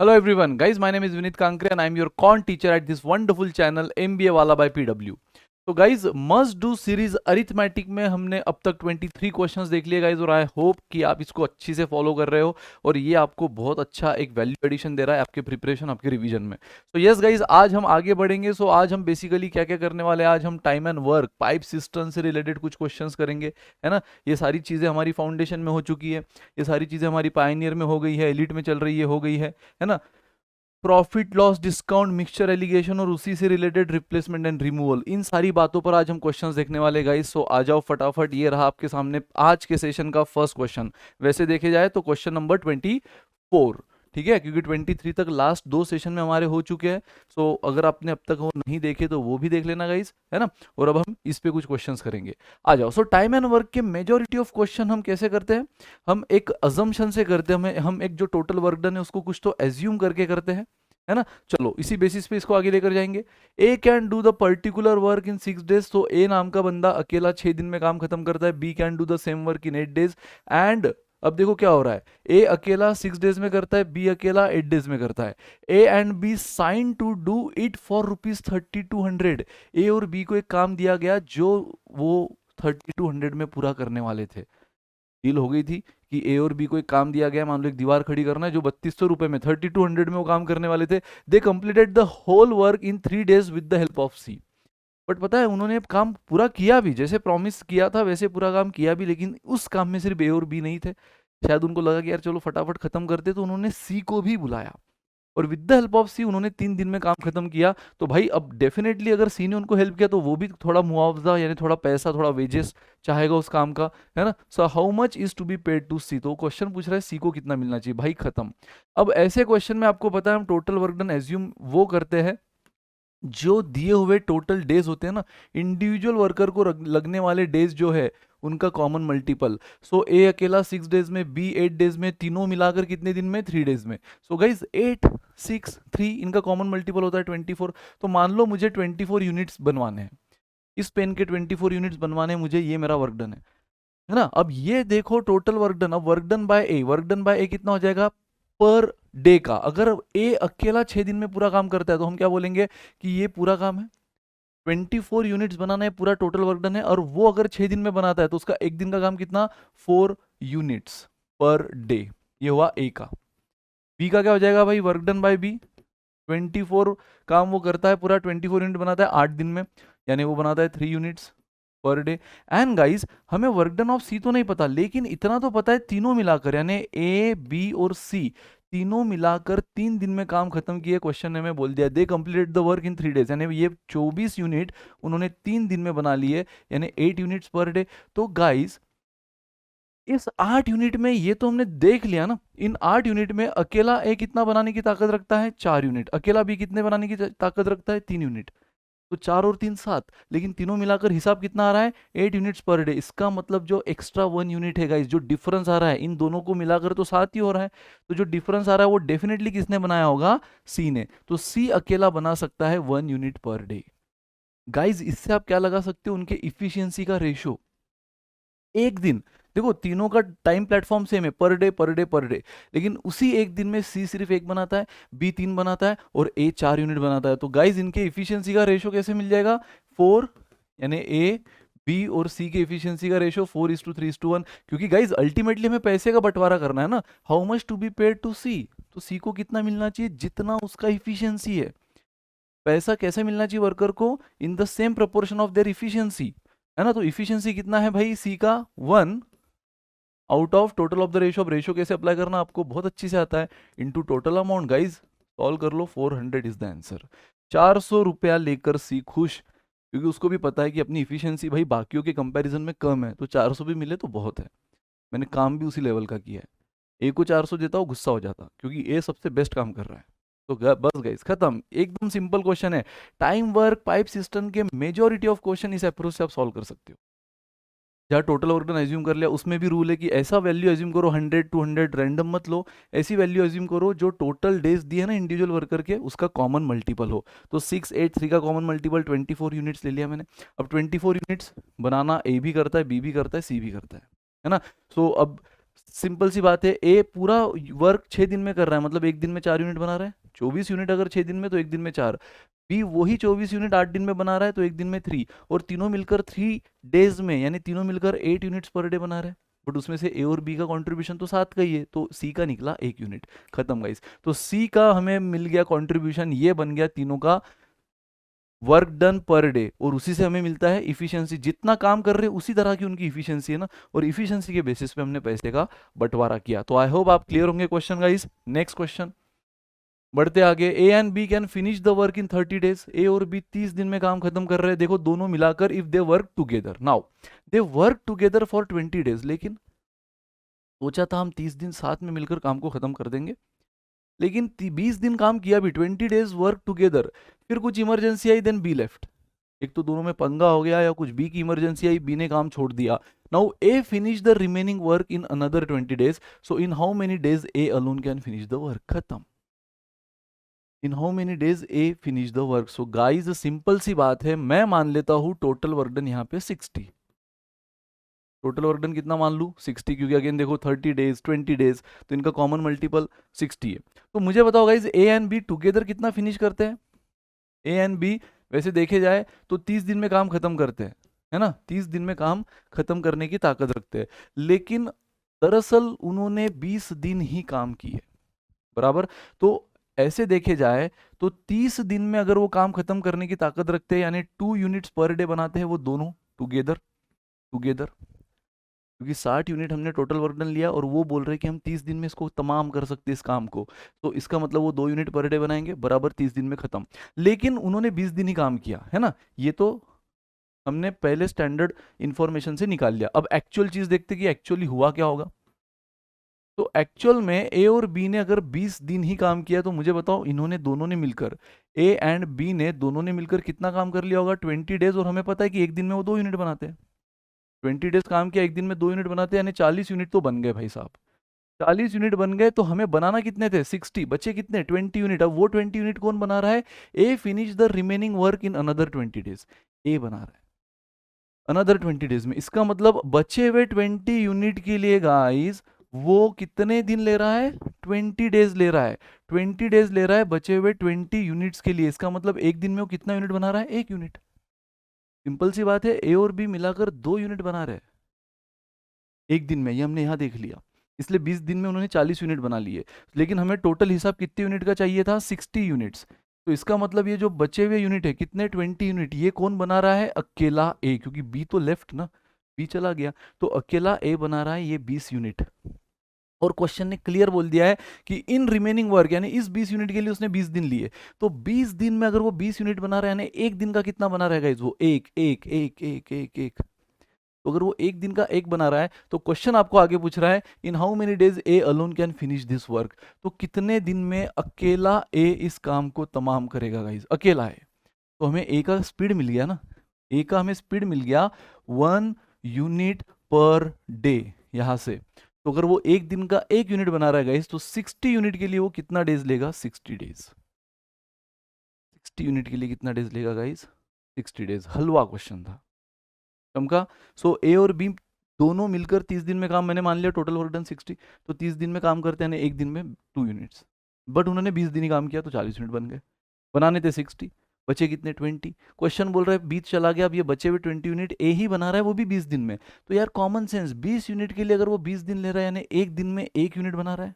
Hello everyone, guys. My name is Vinit Kankre and I'm your con teacher at this wonderful channel MBA वाला by PW. तो guys must do series arithmetic में हमने अब तक 23 questions देख लिए guys, और आई होप कि आप इसको अच्छी से फॉलो कर रहे हो और ये आपको बहुत अच्छा एक वैल्यू एडिशन दे रहा है आपके प्रिपरेशन, आपके रिवीजन में। तो यस गाइज, आज हम आगे बढ़ेंगे। सो आज हम बेसिकली क्या क्या करने वाले हैं, आज हम time and work, pipe system से रिलेटेड कुछ क्वेश्चंस करेंगे, है ना। ये सारी चीज़ें हमारी फाउंडेशन में हो चुकी है, ये सारी चीज़ें हमारी पायनियर में हो गई है, एलिट में चल रही है, हो गई है ना। Profit loss discount, mixture allegation और उसी से रिलेटेड रिप्लेसमेंट एंड रिमूवल, इन सारी बातों पर आज हम क्वेश्चंस देखने वाले गाइस। सो आ जाओ फटाफट, ये रहा आपके सामने आज के सेशन का फर्स्ट क्वेश्चन। वैसे देखे जाए तो क्वेश्चन नंबर 24, ठीक है, क्योंकि 23 तक लास्ट दो सेशन में हमारे हो चुके हैं। सो अगर आपने अब तक वो नहीं देखे तो वो भी देख लेना गाइस, है ना। और अब हम इस पे कुछ क्वेश्चंस करेंगे। आ जाओ। सो टाइम एंड वर्क के मेजोरिटी ऑफ क्वेश्चन हम कैसे करते हैं, हम एक अजम्पशन से करते हैं। हम एक जो टोटल वर्क डन है उसको कुछ तो एज्यूम करके करते हैं, है ना। चलो इसी बेसिस पे इसको आगे लेकर जाएंगे। A can do the particular work in 6 days। तो ए नाम का बंदा अकेला 6 दिन में काम खत्म करता है। B can do the same work in 8 days। And अब देखो क्या हो रहा है, ए अकेला 6 days में करता है, बी अकेला 8 days में करता है। ए and b sign to do it for ₹3200। A और बी को एक काम दिया गया जो वो 3200 में पूरा करने वाले थे। डील हो गई थी कि ए और बी को एक काम दिया गया, मान लो एक दीवार खड़ी करना है, जो 3200 में 3200 में वो काम करने वाले थे। They completed the whole work in 3 days with the help of c. But पता है उन्होंने काम पूरा किया भी, जैसे प्रॉमिस किया था वैसे पूरा काम किया भी, लेकिन उस काम में सिर्फ ए और बी नहीं थे। शायद उनको लगा कि यार चलो फटाफट खत्म करते, तो उन्होंने सी को भी बुलाया और विद द हेल्प ऑफ सी उन्होंने 3 दिन में काम खत्म किया। तो भाई अब डेफिनेटली अगर सी ने उनको हेल्प किया तो वो भी थोड़ा मुआवजा, यानी थोड़ा पैसा, थोड़ा वेजेस चाहेगा उस काम का, है ना। So how much is to be paid to C. तो क्वेश्चन पूछ रहा है सी को कितना मिलना चाहिए, भाई खत्म। अब ऐसे क्वेश्चन में आपको पता है हम टोटल वर्क डन एज्यूम वो करते हैं जो दिए हुए टोटल डेज होते हैं ना, इंडिविजुअल वर्कर को लगने वाले डेज जो है उनका कॉमन मल्टीपल। सो ए अकेला 6 days में, बी 8 days में, तीनों मिलाकर कितने दिन में, 3 days में। सो गाइज 8, 6, 3 इनका कॉमन मल्टीपल होता है 24। तो मान लो मुझे 24 यूनिट्स बनवाने हैं, इस पेन के 24 यूनिट्स बनवाने हैं मुझे, ये मेरा वर्क डन है ना। अब ये देखो टोटल वर्क डन, अब work done by A, work done by A कितना हो जाएगा पर डे का। अगर ए अकेला 6 दिन में पूरा काम करता है तो हम क्या बोलेंगे कि ये पूरा काम है, 24 यूनिट्स बनाना है, पूरा टोटल वर्क डन है। और वो अगर 6 दिन में बनाता है तो उसका एक दिन का काम कितना, 4 यूनिट्स पर डे। ये हुआ ए का। बी का क्या हो जाएगा भाई, वर्क डन बाय बी, 24 काम वो करता है, पूरा 24 यूनिट बनाता है 8 दिन में, यानी वो बनाता है 3 units per day. And guys हमें वर्क डन ऑफ सी तो नहीं पता, लेकिन इतना तो पता है तीनों मिलाकर, यानी ए बी और सी तीनों मिलाकर 3 दिन में काम खत्म किए। क्वेश्चन ने में बोल दिया दे completed the work in 3 days, यानी ये 24 यूनिट उन्होंने 3 दिन में बना लिए, यानी 8 यूनिट्स पर डे। तो गाइस इस 8 यूनिट में ये तो हमने देख लिया ना, इन 8 यूनिट में अकेला ए कितना बनाने की ताकत रखता है, 4 यूनिट। अकेला बी कितने बनाने की ताकत रखता है, 3 यूनिट। तो 4 और 3 7, लेकिन तीनों मिलाकर हिसाब कितना आ रहा है, 8 यूनिट्स पर डे। इसका मतलब जो एक्स्ट्रा 1 यूनिट है गाइस, जो डिफरेंस आ रहा है इन दोनों को मिलाकर तो 7 ही हो रहा है। तो जो डिफरेंस आ रहा है वो डेफिनेटली किसने बनाया होगा, सी ने। तो सी अकेला बना सकता है 1 यूनिट पर डे। गाइस इससे आप क्या लगा सकते हो, उनके इफिशियंसी का रेशो। एक दिन देखो तीनों का टाइम प्लेटफॉर्म सेम है, per day per day per day, लेकिन उसी एक दिन में सी सिर्फ एक बनाता है, बी 3 बनाता है और ए 4 यूनिट बनाता है। तो गाइज इनके इफिशियंसी का रेशो कैसे मिल जाएगा, 4, यानी ए बी और सी के इफिशियंसी का रेशो 4:3:1। क्योंकि गाइज अल्टीमेटली हमें पैसे का बंटवारा करना है ना, how much to be paid to C. तो सी को कितना मिलना चाहिए, जितना उसका इफिशियंसी है। पैसा कैसे मिलना चाहिए वर्कर को, in the same proportion of their efficiency, है ना। तो इफिशियंसी कितना है भाई सी का, 1 out of total of the ratio. अब रेशो कैसे अप्लाई करना आपको बहुत अच्छी से आता है, into total amount. Guys solve कर लो, 400 इज द आंसर। 400 रुपया लेकर सी खुश, क्योंकि उसको भी पता है कि अपनी इफिशियंसी भाई बाकियों के कंपैरिजन में कम है, तो 400 भी मिले तो बहुत है। मैंने काम भी उसी लेवल का किया है। ए को 400 देता हूँ गुस्सा हो जाता, क्योंकि ए सबसे बेस्ट काम कर रहा है। तो बस गाइस खत्म, एकदम सिंपल क्वेश्चन है। टाइम वर्क पाइप सिस्टम के मेजोरिटी ऑफ क्वेश्चन इस अप्रोच से आप सॉल्व कर सकते हो। जहाँ टोटल वर्क डन एज्यूम कर लिया, उसमें भी रूल है कि ऐसा वैल्यू एज्यूम करो 100 200 रैंडम मत लो, ऐसी वैल्यू एज्यूम करो जो टोटल डेज दिए ना इंडिविजुअल वर्कर के उसका कॉमन मल्टीपल हो। तो 6 8 3 का कॉमन मल्टीपल 24 यूनिट्स ले लिया मैंने। अब 24 यूनिट्स बनाना ए भी करता है, बी भी करता है, सी भी करता है ना। सो अब सिंपल सी बात है, ए पूरा वर्क 6 दिन में कर रहा है, मतलब एक दिन में 4 यूनिट बना रहा है। 24 यूनिट अगर 6 दिन में, तो एक दिन में 4। बी वही 24 यूनिट 8 दिन में बना रहा है, तो एक दिन में 3। और तीनों मिलकर 3 डेज में, यानी तीनों मिलकर 8 यूनिट्स पर डे बना रहे हैं। बट उसमें से ए और बी का कंट्रीब्यूशन तो 7 का ही है, तो सी का निकला 1 यूनिट। खत्म गाइस। तो सी का हमें मिल गया कंट्रीब्यूशन, ये बन गया तीनों का वर्क डन पर डे, और उसी से हमें मिलता है इफिशियंसी। जितना काम कर रहे हैं उसी तरह की उनकी इफिशियंसी है ना, और इफिशियंसी के बेसिस पे हमने पैसे का बंटवारा किया। तो आई होप आप क्लियर होंगे क्वेश्चन गाइस। नेक्स्ट क्वेश्चन बढ़ते आगे। A and B can finish the work in 30 days. A और बी 30 दिन में काम खत्म कर रहे हैं, देखो दोनों मिलाकर, if they work together. Now they work together for 20 days, लेकिन सोचा था हम 30 दिन साथ में मिलकर काम को खत्म कर देंगे, लेकिन 20 दिन काम किया भी, 20 डेज वर्क टुगेदर, फिर कुछ इमरजेंसी आई, देन बी लेफ्ट। एक तो दोनों में पंगा हो गया, या कुछ बी की इमरजेंसी आई, बी ने काम छोड़ दिया। Now A finish the remaining work in another 20 days. So in how many days A alone can finish the work? खत्म। In how many days A finish the work? So guys simple सी बात है, मैं मान लेता हूं total work done यहाँ पे 60। टोटल वर्क डन कितना मान लूँ? 60, क्योंकि अगेन देखो 30 डेज 20 डेज, तो इनका कॉमन मल्टीपल 60 है। तो मुझे बताओ guys, A and B together कितना फिनिश करते हैं? ए एंड बी वैसे देखे जाए तो 30 दिन में काम खत्म करते हैं, है ना, 30 दिन में काम खत्म करने की ताकत रखते हैं, लेकिन दरअसल उन्होंने 20 दिन ही काम किए, बराबर। तो ऐसे देखे जाए तो 30 दिन में अगर वो काम खत्म करने की ताकत रखते हैं, यानी 2 यूनिट्स पर डे बनाते हैं वो दोनों टुगेदर, टुगेदर, क्योंकि 60 यूनिट हमने टोटल वर्क डन लिया, और वो बोल रहे हैं कि हम 30 दिन में इसको तमाम कर सकते हैं इस काम को। तो इसका मतलब वो 2 यूनिट पर डे बनाएंगे, बराबर 30 दिन में खत्म। लेकिन उन्होंने 20 दिन ही काम किया, है ना, ये तो हमने पहले स्टैंडर्ड इंफॉर्मेशन से निकाल लिया। अब एक्चुअल चीज देखते कि एक्चुअली हुआ क्या होगा। तो एक्चुअल में ए और बी ने अगर 20 दिन ही काम किया, तो मुझे बताओ इन्होंने दोनों ने मिलकर, ए एंड बी ने दोनों ने मिलकर कितना काम कर लिया होगा? 20 डेज। और हमें पता है कि एक दिन में वो 2 यूनिट बनाते हैं। 20 डेज काम किया, एक दिन में 2 यूनिट बनाते हैं, यानी 40 यूनिट तो बन गए भाई साहब। 40 यूनिट बन गए, तो हमें बनाना कितने थे? 60। बचे कितने? 20 यूनिट। अब वो 20 यूनिट कौन बना रहा है? A finish the remaining work in another 20 days. A बना रहा है अनदर 20 डेज में। इसका मतलब बचे हुए 20 यूनिट के लिए गाइस वो कितने दिन ले रहा है? 20 डेज ले रहा है। 20 डेज ले रहा है बचे हुए 20 यूनिट्स के लिए। इसका मतलब एक दिन में वो कितना यूनिट बना रहा है? 1 यूनिट। सिंपल सी बात है, ए और बी मिलाकर 2 यूनिट बना रहे हैं एक दिन में, ये हमने यहां देख लिया। इसलिए 20 दिन में उन्होंने 40 यूनिट बना लिए, लेकिन हमें टोटल हिसाब कितने यूनिट का चाहिए था? 60 यूनिट्स। तो इसका मतलब ये जो बचे हुए यूनिट है कितने? 20 यूनिट। ये कौन बना रहा है? अकेला ए, क्योंकि बी तो लेफ्ट ना, बी चला गया, तो अकेला ए बना रहा है ये 20 यूनिट। और क्वेश्चन ने क्लियर बोल दिया है कि इन रिमेनिंग वर्क, यानी इस 20 यूनिट के लिए उसने 20 दिन लिए। तो 20 दिन में अगर वो 20 यूनिट बना रहा है, यानी एक दिन का कितना बना रहेगा? वो एक एक एक एक एक एक। तो अगर वो एक दिन का एक बना रहा है, तो क्वेश्चन आपको आगे पूछ रहा है इन how many days A alone can finish this work. तो कितने दिन में अकेला ए इस काम को तमाम करेगा गाइस? अकेला है, तो हमें ए का स्पीड मिल गया ना, ए का हमें स्पीड मिल गया 1 यूनिट पर डे यहां से। तो अगर वो एक दिन का 1 यूनिट बना रहा है गाइस, तो 60 यूनिट के लिए वो कितना डेज लेगा? 60 डेज। 60 यूनिट के लिए कितना डेज लेगा गाइस? 60 डेज। हलवा क्वेश्चन था चमका। सो ए और बी दोनों मिलकर 30 दिन में काम, मैंने मान लिया टोटल वर्क डन 60, तो 30 दिन में काम करते हैं एक दिन में 2 यूनिट्स। बट उन्होंने 20 दिन ही काम किया, तो 40 यूनिट बन गए। बनाने थे 60, बचे कितने? 20। क्वेश्चन बोल रहा है 20 चला गया, अब ये बचे हुए 20 यूनिट ए ही बना रहा है, वो भी 20 दिन में। तो यार कॉमन सेंस, 20 यूनिट के लिए अगर वो 20 दिन ले रहा है, यानी एक दिन में 1 यूनिट बना रहा है,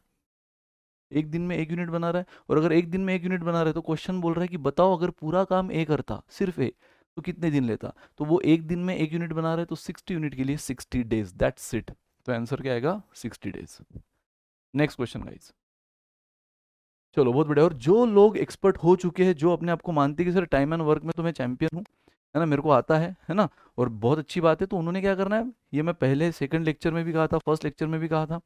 एक दिन में 1 यूनिट बना रहा है। और अगर एक दिन में 1 यूनिट बना रहा है, तो क्वेश्चन बोल रहा है कि बताओ अगर पूरा काम ए करता, सिर्फ ए, तो कितने दिन लेता? तो वो एक दिन में 1 यूनिट बना रहा है, तो 60 यूनिट के लिए 60 डेज, दैट्स इट। तो आंसर क्या आएगा? 60 डेज। Next question guys. चलो बहुत बढ़िया। और जो लोग एक्सपर्ट हो चुके हैं, जो अपने आप को मानते हैं कि सर टाइम एंड वर्क में तो मैं चैंपियन हूँ, है ना, मेरे को आता है ना, और बहुत अच्छी बात है, तो उन्होंने क्या करना है, ये मैं पहले सेकंड लेक्चर में भी कहा था, फर्स्ट लेक्चर में भी कहा था,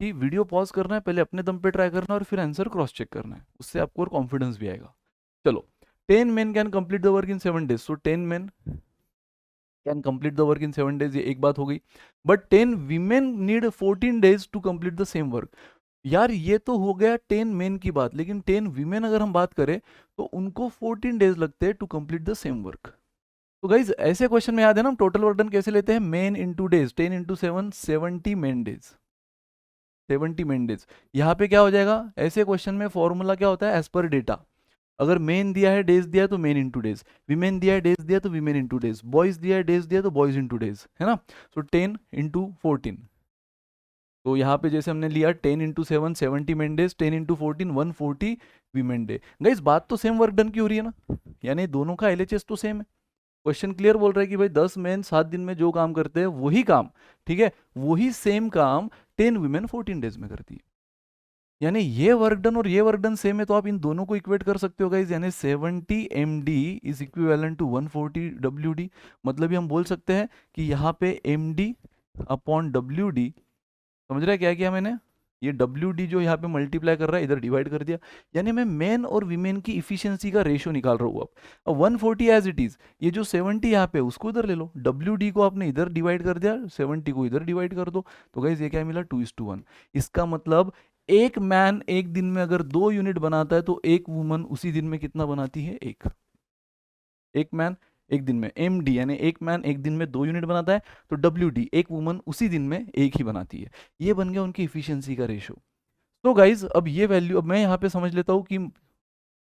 कि वीडियो पॉज करना है, पहले अपने दम पे ट्राई करना है, और फिर आंसर क्रॉस चेक करना है, उससे आपको और कॉन्फिडेंस भी आएगा। चलो, 10 men can complete the work in 7 days। So 10 men can complete the work in 7 days, ये एक बात हो गई। But 10 women need 14 days to complete the same work. यार ये तो हो गया 10 men की बात, लेकिन 10 women अगर हम बात करें, तो उनको 14 days लगते हैं to complete the same work. तो गाइज ऐसे क्वेश्चन में याद है ना, हम टोटल वर्क डन कैसे लेते हैं? Main into days, 10 into 7 70 main days. 70 main days. यहाँ पे क्या हो जाएगा, ऐसे क्वेश्चन में फॉर्मूला क्या होता है, एज पर डेटा। अगर मेन दिया है डेज दिया है तो मेन इंटू डेज, वीमेन दिया है डेज दिया तो वीमेन इंटू डेज, बॉयज दिया है डेज दिया तो बॉयज इंटू डेज, है ना। सो 10 इंटू 14, तो यहाँ पे जैसे हमने लिया 10 into 7 70 main days, 10 into 14 140 women day. Guys बात तो सेम वर्क डन की हो रही है ना, यानी दोनों का एलएचएस तो सेम है। क्वेश्चन क्लियर बोल रहा है कि भाई 10 मेन 7 दिन में जो काम करते हैं वही काम, ठीक है, वही सेम काम 10 वीमेन 14 डेज में करती है। यानी ये वर्क डन और ये वर्क डन सेम है, तो आप इन दोनों को इक्वेट कर सकते हो गाइस। यानी 70 md is equivalent to 140 wd। मतलब ये हम बोल सकते हैं कि यहाँ पे md अपॉन wd, समझ रहा है क्या किया मैंने, ये WD जो यहाँ पे मल्टीप्लाई कर रहा है इधर डिवाइड कर दिया। यानी मैं मेन और वीमेन की इफिशियंसी का रेशियो निकाल रहा हूँ। अब 140 एज इट इज, ये जो 70 यहाँ पे उसको इधर ले लो, WD को आपने इधर डिवाइड कर दिया, 70 को इधर डिवाइड कर दो, तो गाइस ये क्या मिला 2:1। इसका मतलब एक मैन एक दिन में अगर 2 यूनिट बनाता है तो एक वुमन उसी दिन में कितना बनाती है, एक मैन एक दिन में, MD यानी एक मैन एक दिन में 2 यूनिट बनाता है, तो WD एक वुमन उसी दिन में एक ही बनाती है। ये बन गया उनकी इफिशियंसी का रेशो। तो गाइज अब ये वैल्यू, अब मैं यहाँ पे समझ लेता हूँ कि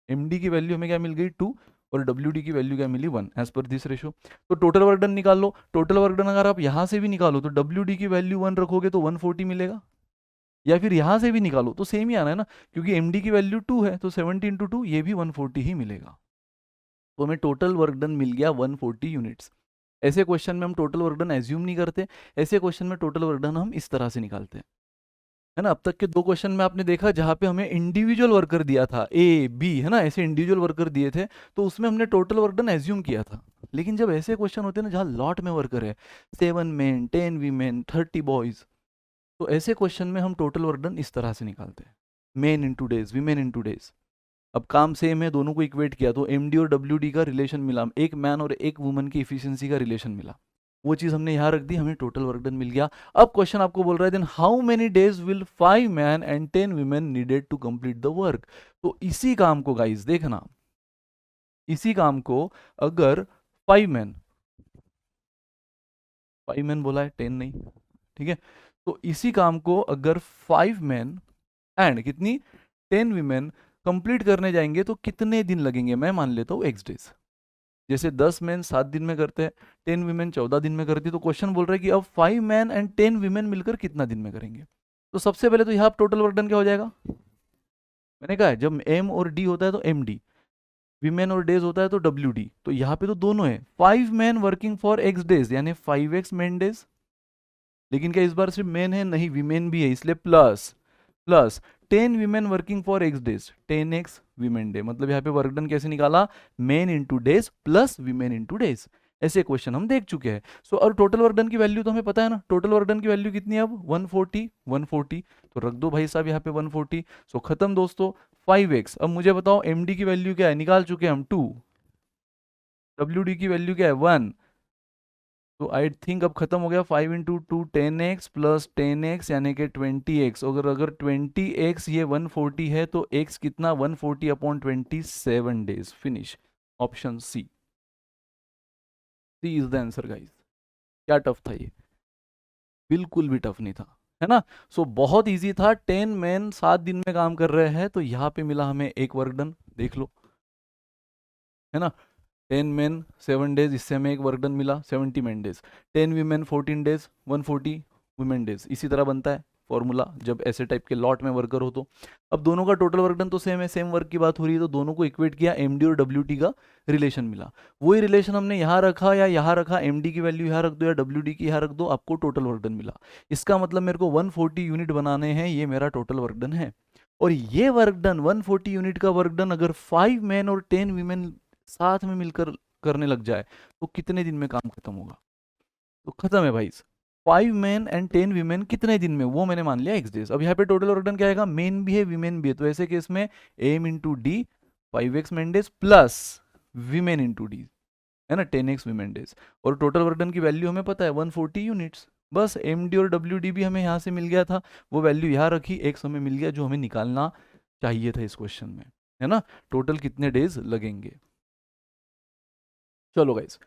MD की वैल्यू हमें क्या मिल गई 2 और WD की वैल्यू क्या मिली 1 एज पर दिस रेशो। तो टोटल वर्क डन निकाल लो। टोटल वर्क डन अगर आप यहाँ से भी निकालो तो WD की वैल्यू 1 रखोगे तो 140 मिलेगा, या फिर यहाँ से भी निकालो तो सेम ही आना है ना, क्योंकि MD की वैल्यू 2 है, तो 70 इंटू 2 ये भी 140 ही मिलेगा। तो हमें टोटल वर्क डन मिल गया 140 यूनिट्स। ऐसे क्वेश्चन में हम टोटल वर्क डन एज्यूम नहीं करते, ऐसे क्वेश्चन में टोटल वर्क डन हम इस तरह से निकालते हैं, है ना। अब तक के 2 क्वेश्चन में आपने देखा जहां पे हमें इंडिविजुअल वर्कर दिया था A B, है ना, ऐसे इंडिविजुअल वर्कर दिए थे, तो उसमें हमने टोटल वर्क डन एज्यूम किया था। लेकिन जब ऐसे क्वेश्चन होते हैं ना जहाँ लॉट में वर्कर है, 7 मेन 10 वीमेन 30 बॉयज, तो ऐसे क्वेश्चन में हम टोटल वर्क डन इस तरह से निकालते हैं, main into days women into days. अब काम सेम है, दोनों को इक्वेट किया तो MD और WD का रिलेशन मिला, एक मैन और एक वुमन की इफिशियंसी का रिलेशन मिला, वो चीज हमने यहाँ रख दी, हमें टोटल वर्क डन मिल गया। अब क्वेश्चन आपको बोल रहा है then how many days will 5 man and 10 women needed to complete the work. तो इसी काम को गाइस देखना, इसी काम को अगर 5 मैन बोला है 10 नहीं, ठीक है, तो इसी काम को अगर 5 मैन एंड कितनी 10 वीमेन कंप्लीट करने जाएंगे तो कितने दिन लगेंगे, मैं मान लेता हूँ x डेज। जैसे 10 मैन 7 दिन में करते हैं, 10 वीमेन 14 दिन में करती है, तो क्वेश्चन बोल रहा है कि अब 5 मैन एंड 10 वीमेन मिलकर कितना दिन में करेंगे। तो सबसे पहले तो यहाँ टोटल वर्क डन क्या हो जाएगा, मैंने कहा है जब M और D होता है तो MD, वीमेन और डेज होता है तो WD, तो यहाँ पे तो दोनों है, 5 man working for x days यानी 5x मैन डेज। लेकिन क्या इस बार सिर्फ मैन है, नहीं वीमेन भी है, इसलिए plus plus 10 women working for x days 10x women day. मतलब यहाँ पे वर्क डन कैसे निकाला, main into days plus women into days. ऐसे क्वेश्चन हम देख चुके हैं। सो और टोटल वर्क डन की वैल्यू तो हमें पता है ना, टोटल वर्क डन की वैल्यू कितनी है अब 140 तो रख दो भाई साहब यहाँ पे 140। सो खत्म दोस्तों, 5x। अब मुझे बताओ MD की वैल्यू क्या है, निकाल चुके हैं हम 2, WD की वैल्यू क्या है 1, तो आई थिंक अब खत्म हो गया। 5 इंटू 2 10x प्लस 10x यानी कि 20x। अगर 20x ये 140 है तो x कितना 140 upon 27 days. Finish, option C is the answer guys. क्या टफ था ये, बिल्कुल भी टफ नहीं था, है ना। सो बहुत इजी था, 10 मैन 7 दिन में काम कर रहे हैं, तो यहाँ पे मिला हमें एक वर्क डन, देख लो, है ना। 10 मैन 7 डेज, इससे हमें एक वर्क डन मिला 70 man days. 10 women 14 days 140 women days. इसी तरह बनता है फॉर्मूला जब ऐसे टाइप के लॉट में वर्कर हो तो। अब दोनों का टोटल वर्क डन तो सेम है, सेम वर्क की बात हो रही है, तो दोनों को इक्वेट किया, MD और WD का रिलेशन मिला। वही रिलेशन हमने यहाँ रखा या यहाँ रखा, MD की वैल्यू यहाँ रख दो या WD की यहाँ रख दो, आपको टोटल वर्क डन मिला। इसका मतलब मेरे को 140 यूनिट बनाने हैं, ये मेरा टोटल वर्क डन है। और ये वर्क डन 140 यूनिट का वर्क डन अगर 5 मैन और 10 वीमेन साथ में मिलकर करने लग जाए तो कितने दिन में काम खत्म होगा। तो खत्म है भाई, 5 मैन एंड 10 वीमेन कितने दिन में, वो मैंने मान लिया x डेज। अब यहाँ पे टोटल वर्क डन क्या आएगा, मेन भी है वीमेन भी है, तो ऐसे केस में M into D 5x man days plus women into D, है ना, 10x वीमेन डेज। और टोटल वर्क डन की वैल्यू हमें पता है 140 यूनिट्स। बस MD और WD भी हमें यहाँ से मिल गया था, वो वैल्यू यहाँ रखी, x हमें मिल गया जो हमें निकालना चाहिए था इस क्वेश्चन में, है ना। टोटल कितने डेज लगेंगे। चलो गाइस,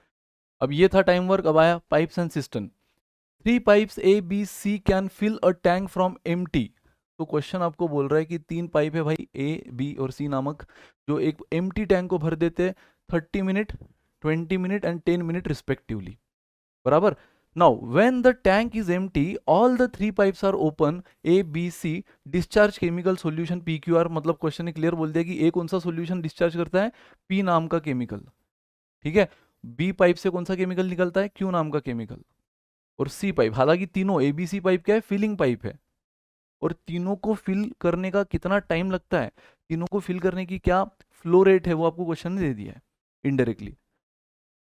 अब ये था टाइम वर्क। अब आया pipes and system. 3 pipes A B C can fill a tank from empty तो क्वेश्चन आपको बोल रहा है कि 3 पाइप है भाई, ए बी और सी नामक, जो एक एम्प्टी टैंक को भर देते हैं 30 minute, 20 minute and 10 minute respectively, बराबर। Now when the tank is empty all the 3 pipes are open, A B C discharge chemical solution P Q R, मतलब क्वेश्चन ने क्लियर बोल दिया कि ए कौन सा सॉल्यूशन डिस्चार्ज करता है, पी नाम का केमिकल, ठीक है। बी पाइप से कौन सा केमिकल निकलता है, क्यू नाम का केमिकल। और सी पाइप, हालांकि तीनों ए बी सी पाइप क्या है, फिलिंग पाइप है, और तीनों को फिल करने का कितना टाइम लगता है, तीनों को फिल करने की क्या फ्लो रेट है, वो आपको क्वेश्चन ने दे दिया है इनडायरेक्टली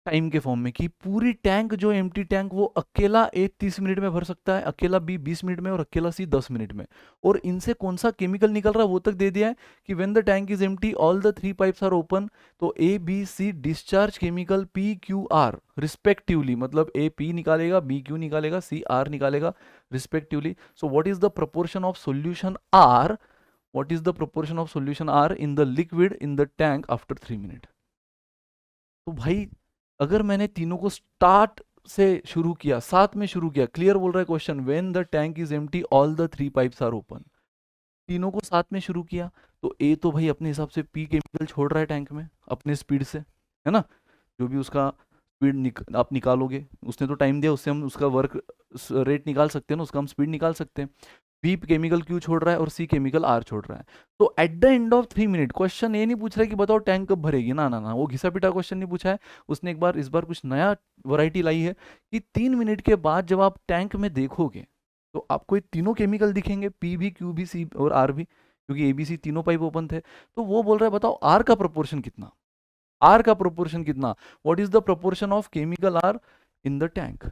टाइम के फॉर्म में, कि पूरी टैंक जो एम्प्टी टैंक वो अकेला ए 30 मिनट में भर सकता है, अकेला बी 20 मिनट में और अकेला सी 10 मिनट में। और इनसे कौन सा केमिकल निकल रहा है वो तक दे दिया है कि when the tank is empty all the 3 pipes are open, तो A B C discharge chemical P Q R respectively, मतलब ए पी निकालेगा, बी क्यू निकालेगा, सी आर निकालेगा respectively. So what is the proportion of solution R, what is the proportion of solution R in the liquid in the tank after 3 minute. तो भाई अगर मैंने तीनों को स्टार्ट से शुरू किया, साथ में शुरू किया, क्लियर बोल रहा है question, when the tank is empty all the 3 pipes are open, तीनों को साथ में शुरू किया, तो ए तो भाई अपने हिसाब से पी केमिकल छोड़ रहा है टैंक में अपने स्पीड से, है ना, जो भी उसका स्पीड आप निकालोगे, उसने तो टाइम दिया, उससे हम उसका वर्क रेट निकाल सकते हैं ना, उसका हम स्पीड निकाल सकते हैं। बी केमिकल क्यू छोड़ रहा है और सी केमिकल आर छोड़ रहा है। तो at the end of 3 minute question ये नहीं पूछ रहा है कि बताओ टैंक कब भरेगी, ना ना ना, वो घिसा पिटा क्वेश्चन नहीं पूछा है उसने। एक बार इस बार कुछ नया वैरायटी लाई है कि 3 मिनट के बाद जब आप टैंक में देखोगे तो आपको ये तीनों केमिकल दिखेंगे, पी भी, क्यू भी, सी और आर भी, क्योंकि ए बी सी तीनों पाइप ओपन थे। तो वो बोल रहा है बताओ आर का प्रोपोर्शन कितना, आर का प्रोपोर्शन कितना, what is the proportion of chemical R in the tank.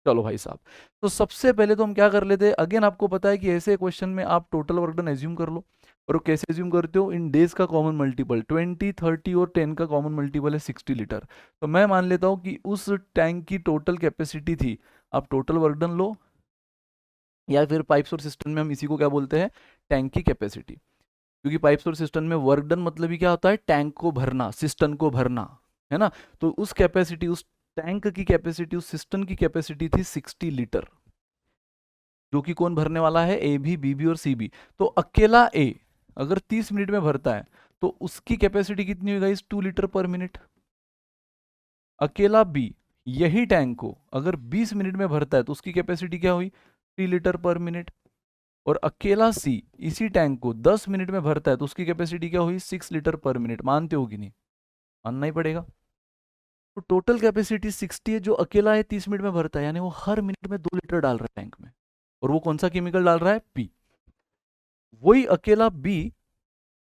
चलो भाई साहब, तो सबसे पहले तो हम क्या कर लेते हैं, अगेन आपको पता है कि ऐसे क्वेश्चन में आप टोटल वर्क डन एज्यूम कर लो, और वो कैसे एज्यूम करते हो, इन डेज का कॉमन मल्टीपल 20, 30 और 10 का कॉमन मल्टीपल है 60 लीटर। तो मैं मान लेता हूं कि उस टैंक की टोटल कैपेसिटी थी, आप टोटल वर्क डन लो, या फिर पाइप्स और सिस्टम में हम इसी को क्या बोलते हैं, टैंक की कैपेसिटी, क्योंकि पाइप्स और सिस्टम में वर्क डन मतलब ही क्या होता है, टैंक को भरना, सिस्टम को भरना, है ना। तो उस कैपेसिटी, उस टैंक की कैपेसिटी, उस सिस्टम की कैपेसिटी थी 60 लीटर, जो कि कौन भरने वाला है, ए भी, बी भी और सी भी। तो अकेला ए अगर 30 मिनट में भरता है तो उसकी कैपेसिटी कितनी होगी गाइस, 2 लीटर पर मिनट। अकेला बी यही टैंक को अगर 20 मिनट में भरता है तो उसकी कैपेसिटी क्या हुई, 3 लीटर पर मिनट। और अकेला सी इसी टैंक को 10 मिनट में भरता है तो उसकी कैपेसिटी क्या हुई, 6 लीटर पर मिनट। मानते हो कि नहीं, मानना ही पड़ेगा। तो टोटल कैपेसिटी 60 है, जो अकेला है 30 मिनट में भरता है, यानी वो हर मिनट में 2 लीटर डाल रहा है टैंक में, और वो कौन सा केमिकल डाल रहा है, पी। वही अकेला बी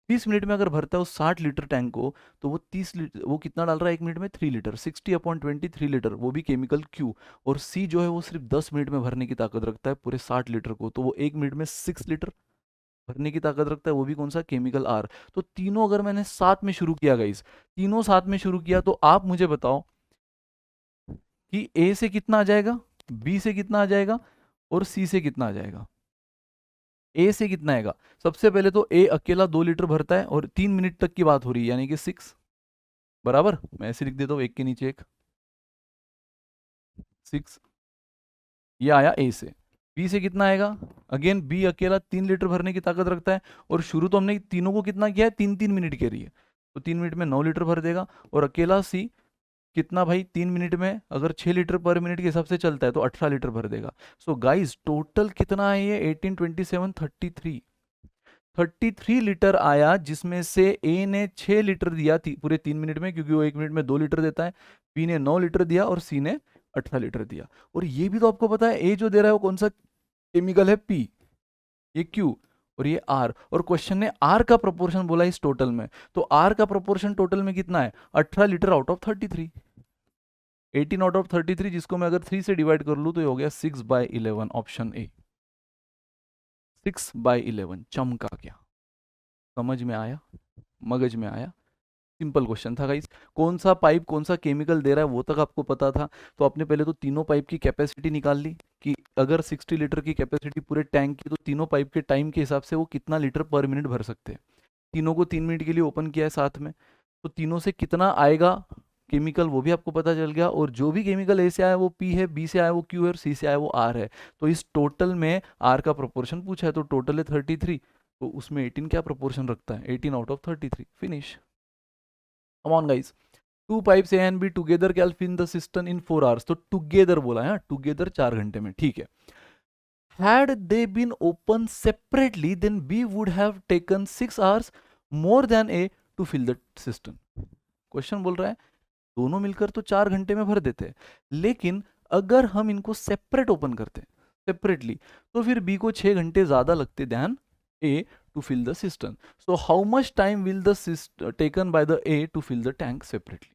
30 मिनट में अगर भरता है उस 60 लीटर टैंक को, तो वो 30 लीटर, वो कितना डाल रहा है एक मिनट में, 3 लीटर, 60/20 3 लीटर, वो भी केमिकल क्यू। और सी जो है वो सिर्फ 10 मिनट में भरने की ताकत रखता है पूरे 60 लीटर को, तो वो एक मिनट में 6 लीटर भरने की ताकत रखता है, वो भी कौन सा, केमिकल आर। तो तीनों अगर मैंने साथ में शुरू किया गाइस, तीनों साथ में शुरू किया, तो आप मुझे बताओ कि ए से कितना आ जाएगा, बी से कितना आ जाएगा और सी से कितना आ जाएगा। ए से कितना आएगा, सबसे पहले तो ए अकेला 2 लीटर भरता है और 3 मिनट तक की बात हो रही है, यानी कि 6 बराबर, मैं ऐसे लिख देता हूँ एक के नीचे एक, 6 ये आया ए से। बी से कितना आएगा, अगेन बी अकेला 3 लीटर भरने की ताकत रखता है, और शुरू तो हमने तीनों को कितना किया है, 3-3 मिनट के लिए, तो 3 मिनट में 9 लीटर भर देगा। और अकेला सी कितना भाई, 3 मिनट में अगर 6 लीटर पर मिनट के हिसाब से चलता है तो 18 लीटर भर देगा। सो गाइस टोटल कितना है ये, 18, 27, 33 लीटर आया, जिसमें से ए ने 6 लीटर दिया थी पूरे 3 मिनट में, क्योंकि वो 1 मिनट में 2 लीटर देता है, बी ने 9 लीटर दिया और सी ने 18 लीटर दिया। और ये भी तो आपको पता है ए जो दे रहा है वो कौन सा केमिकल है, पी, ये क्यू और ये आर। और क्वेश्चन ने आर का प्रोपोर्शन बोला इस टोटल में, तो आर का प्रोपोर्शन टोटल में कितना है, 18 litre out of 33, 18 out of 33, जिसको मैं अगर 3 से डिवाइड कर लूँ तो ये हो गया 6/11, ऑप्शन ए 6/11। चमका क्या, समझ में आया, मगज में आया, सिंपल क्वेश्चन था गाइस। कौन सा पाइप कौन सा केमिकल दे रहा है वो तक आपको पता था, तो आपने पहले तो तीनों पाइप की कैपेसिटी निकाल ली कि अगर 60 लीटर की कैपेसिटी पूरे टैंक की, तो तीनों पाइप के टाइम के हिसाब से वो कितना लीटर पर मिनट भर सकते हैं। तीनों को 3 मिनट के लिए ओपन किया है साथ में, तो तीनों से कितना आएगा केमिकल वो भी आपको पता चल गया, और जो भी केमिकल ए से आया वो पी है, बी से आया वो क्यू है और सी से आया वो आर है। तो इस टोटल में आर का प्रोपोर्शन पूछा है, तो टोटल है 33, तो उसमें 18 क्या प्रोपोर्शन रखता है, 18 out of 33। Finish. Come on guys, two pipes A and B together can fill the system in 4 hours, तो टुगेदर बोला है, टुगेदर 4 घंटे में, ठीक है। Had they been open separately, then B would have taken 6 hours more than A to fill the cistern. Question बोल रहा है दोनों मिलकर तो 4 घंटे में भर देते हैं, लेकिन अगर हम इनको सेपरेट ओपन करते हैं सेपरेटली, तो फिर B को 6 घंटे ज्यादा लगते then A to fill the cistern. So how much time will the taken by the A to fill the tank separately?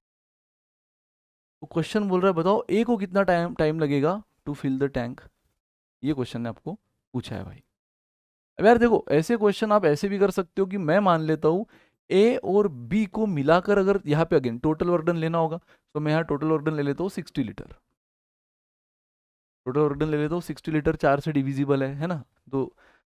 तो क्वेश्चन बोल रहा है बताओ A को कितना टाइम लगेगा टू फिल द टैंक, ये क्वेश्चन ने आपको पूछा है भाई। अब यार देखो, ऐसे क्वेश्चन आप ऐसे भी कर सकते हो कि मैं मान लेता हूं ए और बी को मिलाकर अगर यहाँ पे अगेन टोटल वर्क डन लेना होगा, तो मैं यहाँ टोटल वर्क डन ले लेता हूँ 60 लीटर। टोटल वर्क डन ले लेता हूँ 60 लीटर, 4 से डिविजिबल है ना। तो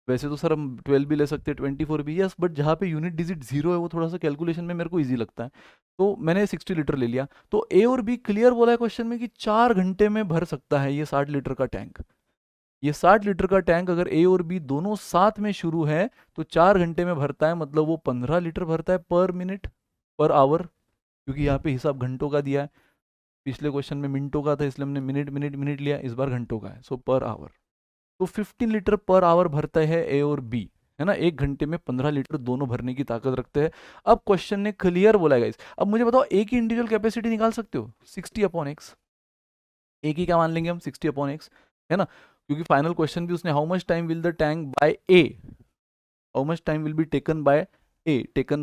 वैसे तो सर हम 12 भी ले सकते हैं, 24 भी, यस, बट जहाँ पे यूनिट डिजिट 0 है वो थोड़ा सा कैलकुलेशन में मेरे को ईजी लगता है, तो मैंने 60 लीटर ले लिया। तो ए और बी क्लियर बोला है क्वेश्चन में कि 4 घंटे में भर सकता है ये 60 लीटर का टैंक। ये 60 लीटर का टैंक अगर ए और बी दोनों साथ में शुरू है तो 4 घंटे में भरता है, मतलब वो 15 लीटर भरता है पर मिनट, पर आवर, क्योंकि यहाँ पे हिसाब घंटों का दिया है, पिछले क्वेश्चन में मिनटों का था इसलिए हमने मिनट मिनट मिनट लिया, इस बार घंटों का है, सो पर आवर। तो 15 लीटर पर आवर भरता है ए और बी, है ना, एक घंटे में 15 लीटर दोनों भरने की ताकत रखते हैं। अब क्वेश्चन ने क्लियर बोला है गाइस, अब मुझे बताओ ए की इंडिविजुअल कैपेसिटी निकाल सकते हो 60/x, ए की क्या मान लेंगे हम 60/x, है ना, क्योंकि फाइनल क्वेश्चन भी उसने how much time will the tank by A, how much time will be taken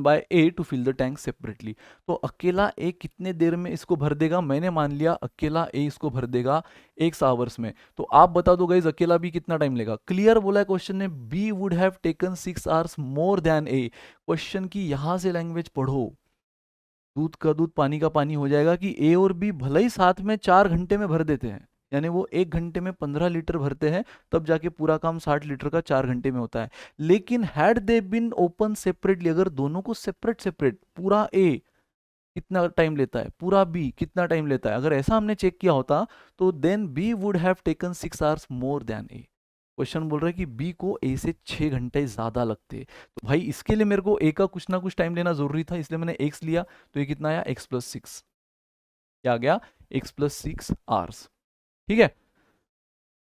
by A to fill the tank separately. तो अकेला ए कितने देर में इसको भर देगा, मैंने मान लिया अकेला ए इसको भर देगा 1 आवर्स में। तो आप बता दो गाइज अकेला बी कितना टाइम लेगा। क्लियर बोला है क्वेश्चन ने, B would have taken 6 hours more than A. Question की यहां से लैंग्वेज पढ़ो, दूध का दूध पानी का पानी हो जाएगा कि ए और बी भले ही साथ में 4 घंटे में भर देते हैं, यानी वो 1 घंटे में 15 लीटर भरते हैं, तब जाके पूरा काम 60 लीटर का 4 घंटे में होता है। लेकिन had they been open separately, अगर दोनों को सेपरेट सेपरेट, पूरा ए कितना टाइम लेता है, पूरा बी कितना टाइम लेता है, अगर ऐसा हमने चेक किया होता तो then B would have taken 6 hours more than A. Question बोल रहा है कि बी को ए से 6 घंटे ज्यादा लगते, तो भाई इसके लिए मेरे को ए का कुछ ना कुछ टाइम लेना जरूरी था, इसलिए मैंने एक्स लिया, तो ये कितना आया x+6, क्या आ गया x+6 आवर्स, ठीक है,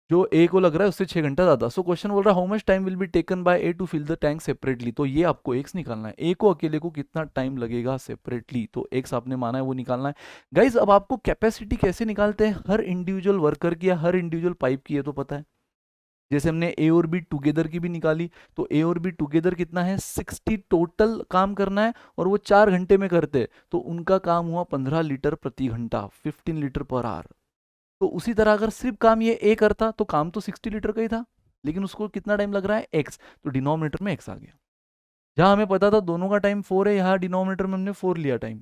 जो ए को लग रहा है उससे 6 घंटा ज्यादा। सो क्वेश्चन बोल रहा है how much time will be taken by A to fill the tank separately, तो ये आपको एक्स निकालना है, ए को अकेले को कितना टाइम लगेगा सेपरेटली, तो एक्स आपने माना है वो निकालना है। गाइज अब आपको कैपेसिटी कैसे निकालते हैं, हर इंडिविजुअल वर्कर की या हर इंडिविजुअल पाइप की, है तो पता है, जैसे हमने ए और बी टुगेदर की भी निकाली, तो ए और बी टुगेदर कितना है 60 टोटल काम करना है, और वो 4 घंटे में करते, तो उनका काम हुआ 15 लीटर प्रति घंटा, 15 लीटर पर आवर। तो उसी तरह अगर सिर्फ काम ये ए करता तो काम तो 60 लीटर का ही था, लेकिन उसको कितना टाइम लग रहा है एक्स, तो डिनोमिनेटर में एक्स आ गया। जहां हमें पता था दोनों का टाइम 4 है, यहाँ डिनोमिनेटर में हमने 4 लिया टाइम,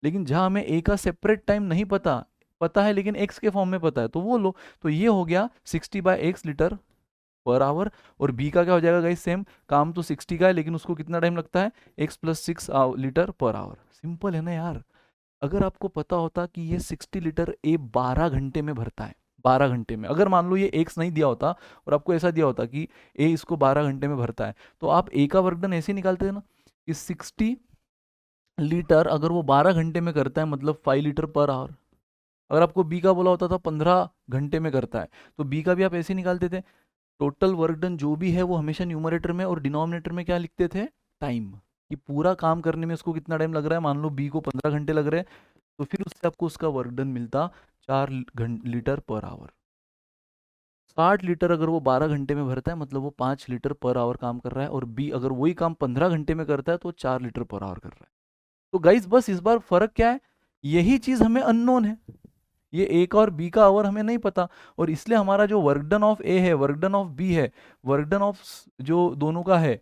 लेकिन जहां हमें ए का सेपरेट टाइम नहीं पता, पता है लेकिन एक्स के फॉर्म में पता है, तो वो लो, तो ये हो गया 60/x लीटर पर आवर। और बी का क्या हो जाएगा गाइस, सेम, काम तो 60 का है लेकिन उसको कितना टाइम लगता है, x+6 litre per our. Simple है ना यार। अगर आपको पता होता कि ये 60 लीटर ए 12 घंटे में भरता है, 12 घंटे में, अगर मान लो ये एक्स नहीं दिया होता और आपको ऐसा दिया होता कि ए इसको 12 घंटे में भरता है, तो आप ए का वर्क डन ऐसे निकालते थे ना कि 60 लीटर अगर वो 12 घंटे में करता है मतलब 5 लीटर पर आवर। अगर आपको बी का बोला होता था 15 घंटे में करता है, तो बी का भी आप ऐसे निकालते थे, टोटल वर्क डन जो भी है वो हमेशा न्यूमरेटर में और डिनोमिनेटर में क्या लिखते थे, टाइम, कि पूरा काम करने में उसको कितना टाइम लग रहा है। मान लो बी को 15 घंटे लग रहे हैं, तो फिर उससे आपको उसका वर्क डन मिलता 4 लीटर पर आवर। 60 लीटर अगर वो 12 घंटे में भरता है मतलब वो 5 लीटर पर आवर काम कर रहा है, और बी अगर वही काम 15 घंटे में करता है तो 4 लीटर पर आवर कर रहा है। तो गाइस बस इस बार फर्क क्या है, यही चीज हमें अननोन है, ये ए का और बी का आवर हमें नहीं पता, और इसलिए हमारा जो वर्क डन ऑफ ए है, वर्क डन ऑफ बी है, वर्क डन ऑफ जो दोनों का है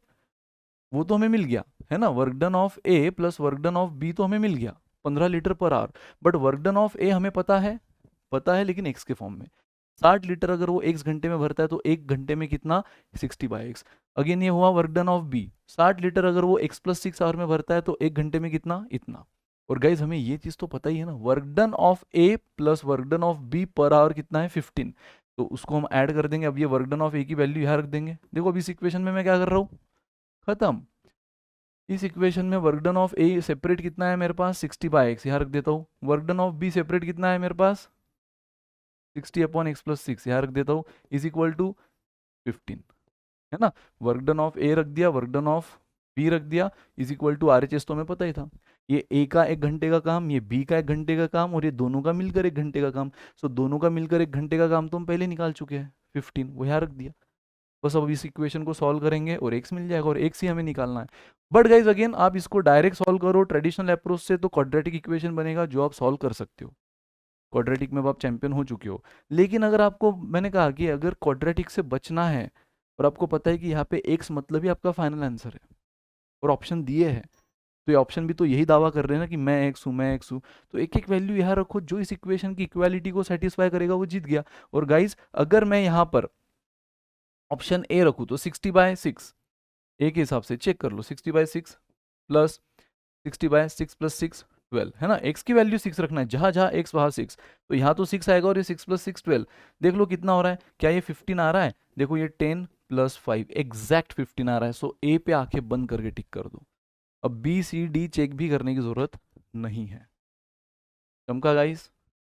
वो तो हमें मिल गया, है ना, work done of A plus work done of B तो हमें मिल गया 15 litre per hour. But work done of A हमें पता है लेकिन एक्स के फॉर्म में। 60 लीटर अगर वो एक्स घंटे में भरता है तो 1 घंटे में कितना, 60/x। अगेन ये हुआ work done of B, 60 litre अगर वो x+6 आवर में भरता है तो 1 घंटे में कितना, इतना। और गाइज हमें ये चीज तो पता ही है ना, work done of A plus work done of B per hour कितना है 15, तो उसको हम ऐड कर देंगे। अब ये वर्क डन ऑफ ए की वैल्यू यहाँ रख देंगे। देखो अब इस इक्वेशन में मैं क्या कर रहा हूँ, खत्म। इस इक्वेशन में work done of A separate कितना है मेरे पास 60/x, यहाँ रख देता हूँ। Work done of B separate कितना है मेरे पास 60/x+6, यहाँ रख देता हूँ, इज इक्वल टू 15, है ना। वर्क डन ऑफ ए रख दिया, वर्क डन ऑफ बी रख दिया, इज इक्वल टू RHS तो हमें पता ही था, ये ए का 1 घंटे का काम, ये बी का 1 घंटे का काम, और ये दोनों का मिलकर 1 घंटे का काम। सो दोनों का मिलकर 1 घंटे का काम तो हम पहले निकाल चुके हैं 15, वो यहाँ रख दिया। बस अब इस इक्वेशन को सॉल्व करेंगे और x मिल जाएगा, और x ही हमें निकालना है। बट गाइज अगेन आप इसको डायरेक्ट सॉल्व करो ट्रेडिशनल अप्रोच से तो क्वाड्रेटिक इक्वेशन बनेगा जो आप सॉल्व कर सकते हो, क्वाड्रेटिक में अब आप चैंपियन हो चुके हो। लेकिन अगर आपको, मैंने कहा कि अगर क्वाड्रेटिक से बचना है और आपको पता है कि यहाँ पे x मतलब ही आपका फाइनल आंसर है और ऑप्शन दिए हैं, तो ये ऑप्शन भी तो यही दावा कर रहे हैं ना कि मैं एक्स हूँ, मैं एक्स हूँ, तो एक एक वैल्यू यहाँ रखो, जो इस इक्वेशन की इक्वालिटी को सेटिस्फाई करेगा वो जीत गया। और गाइज अगर मैं यहाँ पर ऑप्शन ए रखूँ तो 60/6, ए के हिसाब से चेक कर लो, 60/6 प्लस 60/6 + 6 12, है ना। x की वैल्यू 6 रखना है, जहां जहां x वहां 6, तो यहाँ तो 6 आएगा, और ये 6 + 6 12। देख लो कितना हो रहा है, क्या ये 15 आ रहा है, देखो ये 10 + 5 एग्जैक्ट 15 आ रहा है। सो ए पे आंखें बंद करके टिक कर दो, अब बी सी डी चेक भी करने की जरूरत नहीं है। चमका गाइस,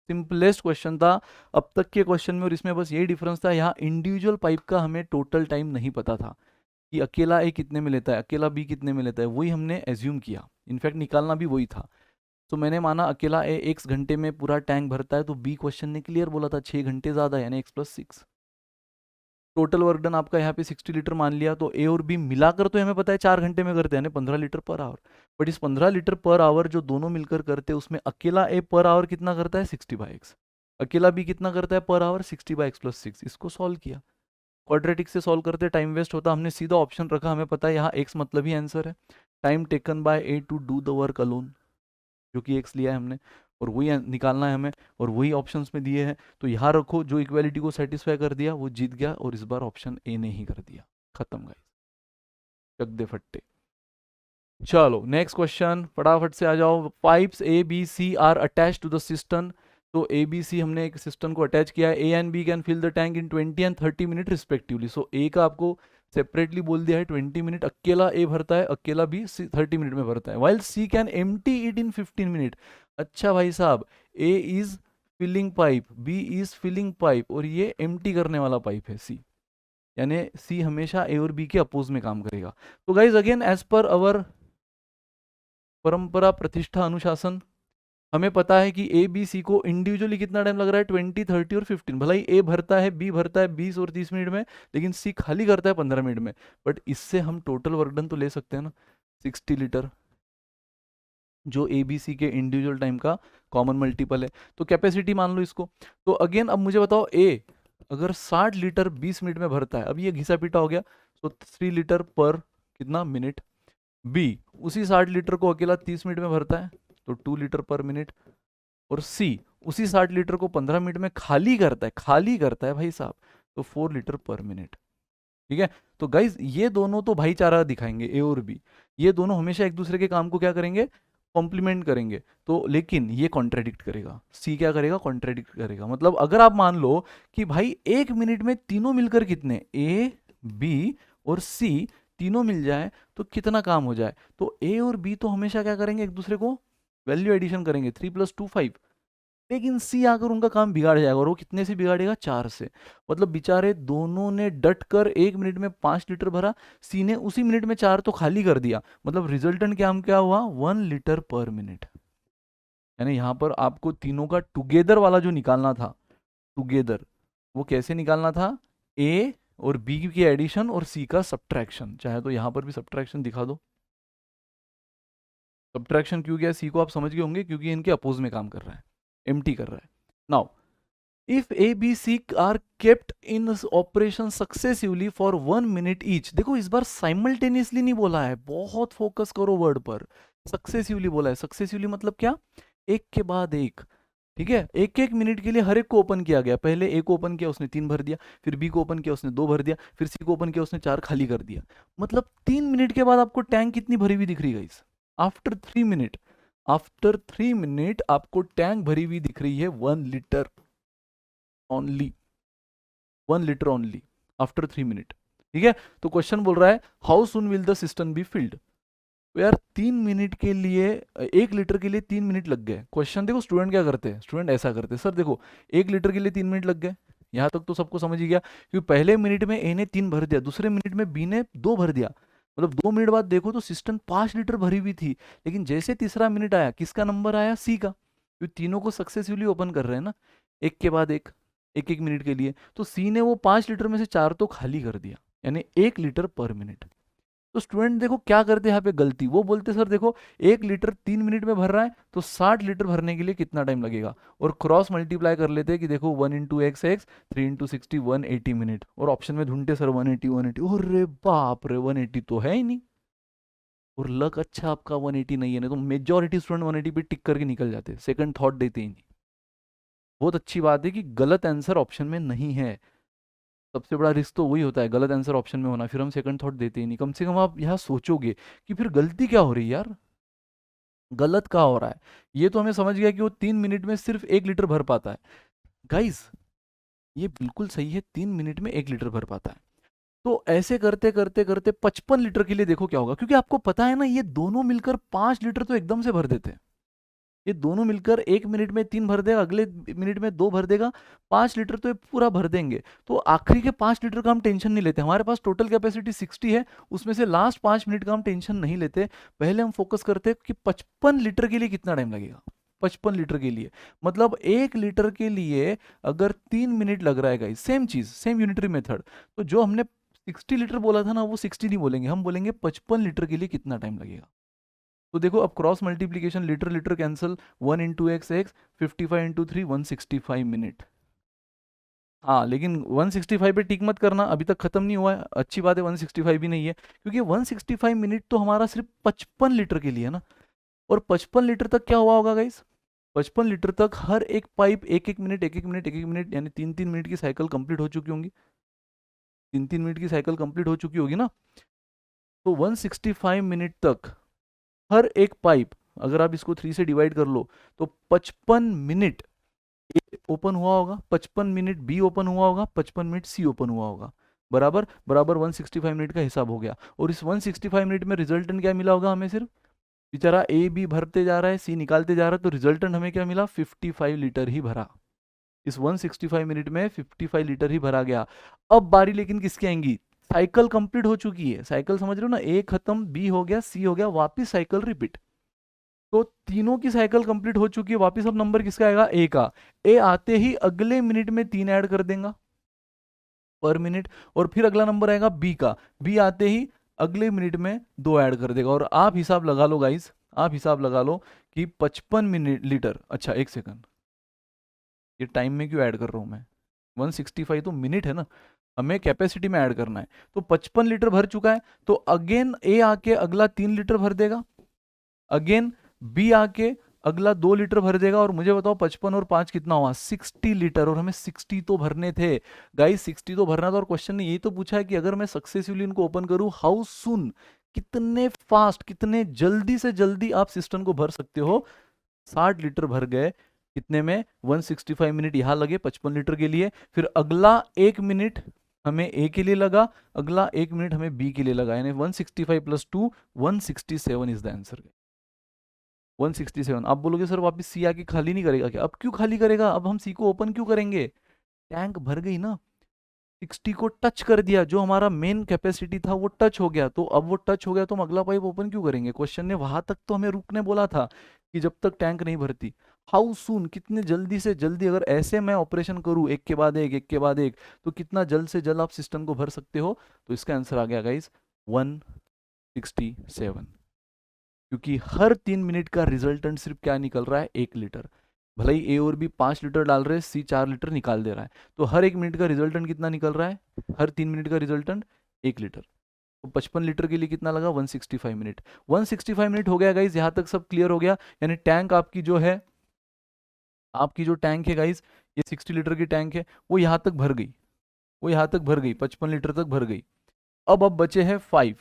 सिंपलेस्ट क्वेश्चन था अब तक के क्वेश्चन में, और इसमें बस यही डिफरेंस था, यहाँ इंडिविजुअल पाइप का हमें टोटल टाइम नहीं पता था कि अकेला ए कितने में लेता है, अकेला बी कितने में लेता है, वही हमने एज्यूम किया, इनफैक्ट निकालना भी वही था। तो मैंने माना अकेला ए x घंटे में पूरा टैंक भरता है, तो बी क्वेश्चन ने क्लियर बोला था 6 घंटे ज्यादा, यानी x+6। टोटल वर्क डन आपका यहाँ पे 60 लीटर मान लिया, तो ए और बी मिलाकर तो हमें पता है 4 घंटे में करते हैं, यानी 15 लीटर पर आवर। बट इस 15 लीटर पर आवर जो दोनों मिलकर करते हैं, उसमें अकेला ए पर आवर कितना करता है 60/x, अकेला बी कितना करता है पर आवर 60/x+6। इसको सॉल्व किया, क्वाड्रेटिक से सॉल्व करते टाइम वेस्ट होता, हमने सीधा ऑप्शन रखा, हमें पता है यहाँ x मतलब ही आंसर है, time taken by A to do the work alone, जो कि x लिया है हमने, और वही निकालना है हमें, और वही ऑप्शंस में दिए हैं। तो यहाँ रखो, जो इक्वालिटी को सेटिस्फाई कर दिया वो जीत गया, और इस बार ऑप्शन ए ने ही कर दिया। खत्म गाइस, चक दे फट्टे। चलो नेक्स्ट क्वेश्चन, फटाफट से आ जाओ। Pipes A B C are attach to the system, तो ए बी सी हमने एक सिस्टम को अटैच किया है। ए and B can fill the tank in 20 and 30 minute respectively. So A का आपको सेपरेटली बोल दिया है 20 मिनट, अकेला ए भरता है, अकेला बी 30 मिनट में भरता है। While C can empty it in 15 minute. अच्छा भाई साहब, A is filling pipe, B is filling pipe, और ये एम्प्टी करने वाला पाइप है सी, यानी सी हमेशा ए और बी के अपोज में काम करेगा। तो गाइज अगेन एज पर अवर परंपरा, प्रतिष्ठा, अनुशासन, हमें पता है कि ए बी सी को इंडिविजुअली कितना टाइम लग रहा है 20, 30 और 15। भला ही ए भरता है, बी भरता है 20 और 30 मिनट में, लेकिन सी खाली करता है 15 मिनट में। बट इससे हम टोटल वर्क डन तो ले सकते हैं ना, 60 लीटर, जो ए बी सी के इंडिविजुअल टाइम का कॉमन मल्टीपल है। तो कैपेसिटी मान लो इसको। तो अगेन अब मुझे बताओ, ए अगर 60 लीटर 20 मिनट में भरता है, अब ये घिसा पीटा हो गया, तो 3 लीटर पर कितना मिनट। बी उसी 60 लीटर को अकेला 30 मिनट में भरता है, तो 2 लीटर पर मिनट। और सी उसी 60 लीटर को 15 मिनट में खाली करता है, खाली करता है भाई साहब, तो 4 लीटर पर मिनट। ठीक है, तो गाइज ये दोनों तो भाईचारा दिखाएंगे, ए और बी, ये दोनों हमेशा एक दूसरे के काम को क्या करेंगे, कॉम्प्लीमेंट करेंगे। तो लेकिन ये कॉन्ट्रेडिक्ट करेगा, सी क्या करेगा, कॉन्ट्रेडिक्ट करेगा। मतलब अगर आप मान लो कि भाई 1 मिनट में तीनों मिलकर कितने, ए बी और सी तीनों मिल जाए तो कितना काम हो जाए, तो ए और बी तो हमेशा क्या करेंगे, एक दूसरे को वैल्यू एडिशन करेंगे, 3 + 2 5। लेकिन सी आकर उनका काम बिगाड़ जाएगा, और वो कितने से बिगाड़ेगा, 4 से। मतलब बेचारे दोनों ने डट कर 1 मिनट में 5 लीटर भरा, सी ने उसी मिनट में 4 तो खाली कर दिया। मतलब रिजल्टेंट क्या हुआ, 1 लीटर पर मिनट। यानी यहाँ पर आपको तीनों का टुगेदर वाला जो निकालना था, टुगेदर, वो कैसे निकालना था, ए और बी की एडिशन और सी का सब्ट्रैक्शन। चाहे तो यहाँ पर भी सब्ट्रैक्शन दिखा दो। सब्ट्रैक्शन क्यों किया, सी को आप समझ गए होंगे, क्योंकि इनके अपोज में काम कर रहा है, एम्प्टी कर रहा है। Now if A B C are kept in operation successively for 1 minute each. देखो इस बार साइमल्टेनियसली नहीं बोला है, बहुत फोकस करो वर्ड पर, सक्सेसिवली बोला है। सक्सेसिवली मतलब क्या, एक के बाद एक। ठीक है, 1-1 मिनट के लिए हर एक को ओपन किया गया। पहले ए को ओपन किया, उसने 3 भर दिया, फिर बी को ओपन किया, उसने 2 भर दिया, फिर सी को ओपन किया, उसने 4 खाली कर दिया। मतलब 3 मिनट के बाद आपको टैंक कितनी भरी हुई दिख रही है, आफ्टर 3 मिनट। आफ्टर 3 मिनट आपको टैंक भरी हुई दिख रही है 1 litre only, 1 litre only after 3 minute. ठीक है, तो क्वेश्चन बोल रहा है how soon will the system be filled. तो यार 3 मिनट के लिए 1 लीटर के लिए 3 मिनट लग गए। क्वेश्चन देखो स्टूडेंट क्या करते हैं, स्टूडेंट ऐसा करते हैं, सर देखो 1 लीटर के लिए 3 मिनट लग गए, यहाँ तक तो सबको समझ ही गया, क्योंकि पहले मिनट में ए ने 3 भर दिया, दूसरे मिनट में बी ने 2 भर दिया, मतलब 2 मिनट बाद देखो तो सिस्टम 5 लीटर भरी हुई थी। लेकिन जैसे तीसरा मिनट आया, किसका नंबर आया, सी का, क्योंकि तीनों को सक्सेसिवली ओपन कर रहे हैं ना, एक के बाद एक एक मिनट के लिए, तो सी ने वो 5 लीटर में से 4 तो खाली कर दिया, यानी 1 लीटर पर मिनट। तो स्टूडेंट देखो क्या करते हैं यहाँ पे गलती, वो बोलते सर देखो 1 लीटर 3 मिनट में भर रहा है तो 60 लीटर भरने के लिए कितना टाइम लगेगा, और क्रॉस मल्टीप्लाई कर लेते हैं कि देखो 1 इंटू एक्स, 3 इंटू 60 180 मिनट, और ऑप्शन में ढूंढते सर 180 अरे बाप रे 180 तो है ही नहीं, और लक अच्छा आपका 180 नहीं है, नहीं तो मेजोरिटी स्टूडेंट 180 पे टिक करके निकल जाते, सेकंड थॉट देते ही नहीं। बहुत अच्छी बात है कि गलत आंसर ऑप्शन में नहीं है, सबसे बड़ा रिस्क तो वही होता है गलत आंसर ऑप्शन में होना, फिर हम सेकंड थॉट देते ही नहीं। कम से कम आप यहाँ सोचोगे कि फिर गलती क्या हो रही है यार, गलत क्या हो रहा है। ये तो हमें समझ गया कि वो 3 मिनट में सिर्फ 1 लीटर भर पाता है। गाइस ये बिल्कुल सही है, 3 मिनट में 1 लीटर भर पाता है। तो ऐसे करते करते करते 55 लीटर के लिए देखो क्या होगा, क्योंकि आपको पता है ना ये दोनों मिलकर 5 लीटर तो एकदम से भर देते हैं, ये दोनों मिलकर 1 मिनट में 3 भर देगा, अगले मिनट में 2 भर देगा, 5 लीटर तो ये पूरा भर देंगे। तो आखिरी के 5 लीटर का हम टेंशन नहीं लेते, हमारे पास टोटल कैपेसिटी 60 है, उसमें से लास्ट 5 मिनट का हम टेंशन नहीं लेते। पहले हम फोकस करते हैं कि 55 लीटर के लिए कितना टाइम लगेगा। 55 लीटर के लिए मतलब 1 लीटर के लिए अगर 3 मिनट लग रहा है, सेम चीज सेम यूनिटरी मेथड, तो जो हमने 60 लीटर बोला था ना वो 60 नहीं बोलेंगे, हम बोलेंगे 55 लीटर के लिए कितना टाइम लगेगा। तो देखो अब cross multiplication, litre litre cancel, 1 into x, 55 into 3 165 minute. हाँ लेकिन 165 पे टिक मत करना, अभी तक खत्म नहीं हुआ है, अच्छी बात है 165 भी नहीं है, क्योंकि 165 मिनट तो हमारा सिर्फ 55 लीटर के लिए है ना। और 55 लीटर तक क्या हुआ होगा गाइस, 55 लीटर तक हर एक पाइप एक एक मिनट यानी 3 3 मिनट की साइकिल कंप्लीट हो चुकी होंगी, 3 3 मिनट की साइकिल कंप्लीट हो चुकी होगी ना। तो 165 मिनट तक हर एक पाइप, अगर आप इसको 3 से डिवाइड कर लो तो 55 मिनट ए ओपन हुआ होगा, 55 मिनट बी ओपन हुआ होगा, 55 मिनट सी ओपन हुआ होगा, बराबर बराबर 165 मिनट का हिसाब हो गया। और इस 165 मिनट में रिजल्टेंट क्या मिला होगा हमें, सिर्फ बेचारा ए बी भरते जा रहा है, सी निकालते जा रहा है, तो रिजल्टेंट हमें क्या मिला, 55 लीटर ही भरा। इस 165 मिनट में 55 लीटर ही भरा गया। अब बारी लेकिन किसकी आएंगी, साइकिल कंप्लीट हो चुकी है, साइकिल समझ रहे हो ना, ए खत्म, बी हो गया, सी हो गया, वापिस साइकिल रिपीट। तो तीनों की साइकिल कंप्लीट हो चुकी है, वापिस अब नंबर किसका आएगा, ए का। ए आते ही अगले मिनट में 3 ऐड कर देगा पर मिनट, और फिर अगला नंबर आएगा बी का, बी आते ही अगले मिनट में 2 ऐड कर देगा। और आप हिसाब लगा लो गाइस, आप हिसाब लगा लो कि 55 लीटर, अच्छा एक सेकंड, ये टाइम में क्यों ऐड कर रहा हूं मैं, 165 तो मिनट है ना, हमें कैपेसिटी में ऐड करना है। तो 55 लीटर भर चुका है, तो अगेन ए आके अगला 3 लीटर भर देगा, अगेन बी आके अगला 2 लीटर भर देगा, और मुझे बताओ 55 और 5 कितना हुआ, 60 लीटर, और हमें 60 तो भरने थे गाइस, 60 तो भरना था। और क्वेश्चन ने यही तो पूछा है कि अगर मैं सक्सेसफुली इनको ओपन करूं, हाउ सुन, कितने फास्ट, कितने जल्दी से जल्दी आप सिस्टम को भर सकते हो। 60 लीटर भर गए कितने में, 165 मिनट यहां लगे 55 लीटर के लिए, फिर अगला 1 मिनट हमें ए के लिए लगा, अगला 1 मिनट हमें बी के लिए लगा, यानी 165 + 2 167 इज द आंसर। 167। आप बोलोगे सर वापस सी आके खाली नहीं करेगा क्या, अब क्यों खाली करेगा, अब हम सी को ओपन क्यों करेंगे, टैंक भर गई ना, 60 को टच कर दिया, जो हमारा मेन कैपेसिटी था वो टच हो गया, तो अब वो टच हो गया तो हम अगला पाइप ओपन क्यों करेंगे। क्वेश्चन ने वहां तक तो हमें रुकने बोला था कि जब तक टैंक नहीं भरती। हाउ सून, कितने जल्दी से जल्दी, अगर ऐसे मैं ऑपरेशन करूं एक के बाद एक, एक के बाद एक, तो कितना जल्द से जल्द आप सिस्टम को भर सकते हो। तो इसका आंसर आ गया गाइस 167, क्योंकि हर 3 मिनट का रिजल्टेंट सिर्फ क्या निकल रहा है, 1 लीटर। भले ही ए और बी 5 लीटर डाल रहे हैं, सी 4 लीटर निकाल दे रहा है, तो हर 1 मिनट का रिजल्टेंट कितना निकल रहा है, हर 3 मिनट का रिजल्टेंट 1 लीटर। तो 55 लीटर के लिए कितना लगा, 165 मिनट। 165 मिनट हो गया गाइज, यहाँ तक सब क्लियर हो गया। यानी टैंक आपकी जो है, आपकी जो टैंक है गाइज, ये 60 लीटर की टैंक है, वो यहाँ तक भर गई, वो यहाँ तक भर गई, 55 लीटर तक भर गई। अब बचे हैं 5,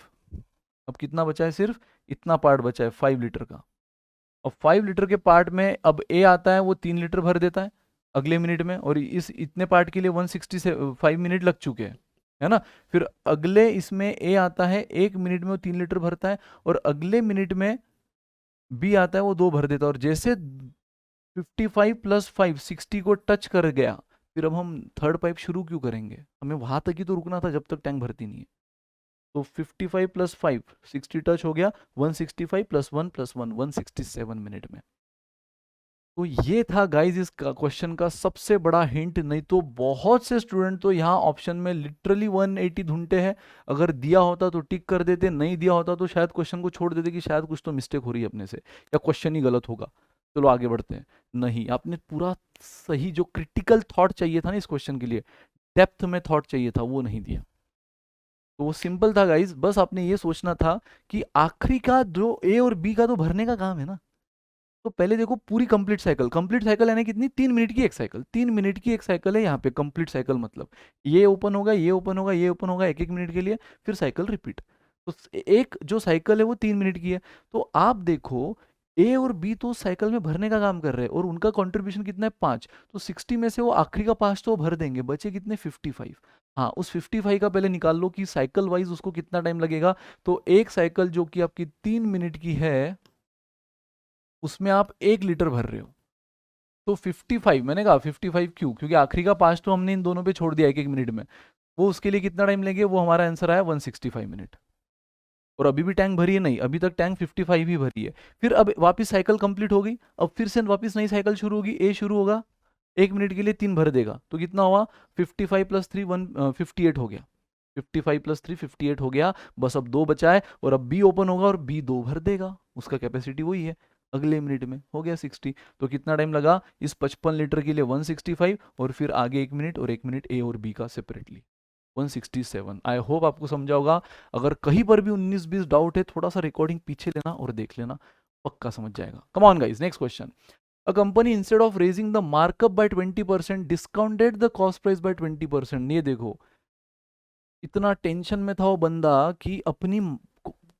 अब कितना बचा है, सिर्फ इतना पार्ट बचा है 5 लीटर का। और 5 लीटर के पार्ट में अब ए आता है वो 3 लीटर भर देता है अगले मिनट में, और इस इतने पार्ट के लिए 165 मिनट लग चुके हैं, है ना। फिर अगले इसमें ए आता है 1 मिनट में वो 3 लीटर भरता है, और अगले मिनट में बी आता है वो 2 भर देता है। और जैसे 55 + 5 60 को टच कर गया, फिर अब हम थर्ड पाइप शुरू क्यों करेंगे, हमें वहां तक ही तो रुकना था जब तक टैंक भरती नहीं है। तो 55 + 5 60 टच हो गया, 165 + 1 + 1 167 मिनट में। तो ये था गाइज इस क्वेश्चन का सबसे बड़ा हिंट। नहीं तो बहुत से स्टूडेंट तो यहाँ ऑप्शन में लिटरली 180 ढूंढते हैं, अगर दिया होता तो टिक कर देते, नहीं दिया होता तो शायद क्वेश्चन को छोड़ देते कि शायद कुछ तो मिस्टेक हो रही है अपने से, या क्वेश्चन ही गलत होगा, चलो आगे बढ़ते हैं। नहीं, आपने पूरा सही, जो क्रिटिकल थॉट चाहिए था ना इस क्वेश्चन के लिए, डेप्थ में थॉट चाहिए था, वो नहीं दिया। तो वो सिंपल था गाइज, बस आपने ये सोचना था कि आखिरी का जो ए और बी का तो भरने का काम है ना। तो पहले देखो पूरी कंप्लीट साइकिल यानी कितनी, 3 मिनट की एक साइकिल, 3 मिनट की एक साइकिल है यहाँ पे कंप्लीट साइकिल, मतलब ये ओपन होगा, ये ओपन होगा, ये ओपन होगा 1-1 मिनट के लिए, फिर साइकिल रिपीट। तो एक जो साइकिल है वो 3 मिनट की है। तो आप देखो ए और बी तो साइकिल में भरने का काम कर रहे हैं, और उनका कंट्रीब्यूशन कितना है 5, तो 60 में से वो आखिरी का 5 तो भर देंगे, बचे कितने 55। हाँ, उस 55 का पहले निकाल लो कि साइकिल वाइज उसको कितना टाइम लगेगा। तो एक साइकिल जो कि आपकी 3 मिनट की है, उसमें आप 1 लीटर भर रहे हो, तो 55, मैंने कहा 55 क्यों, क्योंकि आखिरी का 5 तो हमने इन दोनों पे छोड़ दिया 1-1 मिनट में, वो उसके लिए कितना टाइम लेंगे, वो हमारा आंसर आया 165 मिनट। और अभी भी टैंक भरी है नहीं, अभी तक टैंक 55 ही भरी है। फिर अब वापस साइकिल कंप्लीट हो गई, अब फिर से वापस नई साइकिल शुरू होगी, ए शुरू होगा 1 मिनट के लिए 3 भर देगा, तो कितना हुआ 55 + 3 58 हो गया, 55 + 3 58 हो गया। बस अब 2 बचा है, और अब बी ओपन होगा और बी 2 भर देगा, उसका कैपेसिटी वही है, अगले मिनट में हो गया 60। तो कितना टाइम लगा इस 55 लीटर के लिए 165, और फिर आगे 1 मिनट, और 1 मिनट ए और बी का सेपरेटली 167। आई होप आपको समझा होगा। अगर कहीं पर भी 19-20 डाउट है, थोड़ा सा रिकॉर्डिंग पीछे लेना और देख लेना, पक्का समझ जाएगा। कम on guys, next question. A company instead of raising the markup by 20% discounted the cost price by 20%। ये देखो, इतना टेंशन में था वो बंदा कि अपनी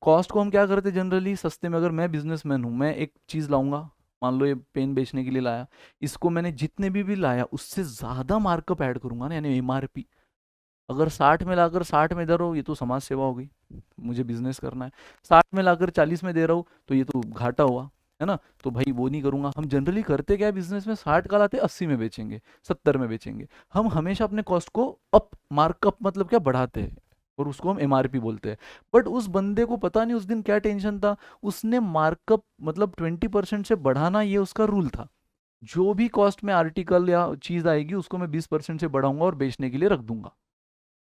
कॉस्ट को हम क्या करते जनरली सस्ते में, अगर मैं बिजनेसमैन हूँ, मैं एक चीज़ लाऊंगा, मान लो ये पेन बेचने के लिए लाया, इसको मैंने जितने भी लाया उससे ज़्यादा मार्कअप ऐड करूंगा ना, यानी एमआरपी। अगर 60 में लाकर 60 में दे रहा हूँ, ये तो समाज सेवा हो गई, मुझे बिजनेस करना है। 60 में लाकर 40 में दे रहा हूँ, तो ये तो घाटा हुआ, है ना। तो भाई वो नहीं करूंगा। हम जनरली करते क्या है बिजनेस में, 60 का लाते 80 में बेचेंगे, 70 में बेचेंगे। हम हमेशा अपने कॉस्ट को अप, मार्कअप मतलब क्या, बढ़ाते हैं, और उसको हम एमआरपी बोलते हैं। बट उस बंदे को पता नहीं उस दिन क्या टेंशन था, उसने मार्कअप मतलब 20% से बढ़ाना, ये उसका रूल था। जो भी कॉस्ट में आर्टिकल या चीज आएगी उसको मैं 20% से बढ़ाऊंगा और बेचने के लिए रख दूंगा।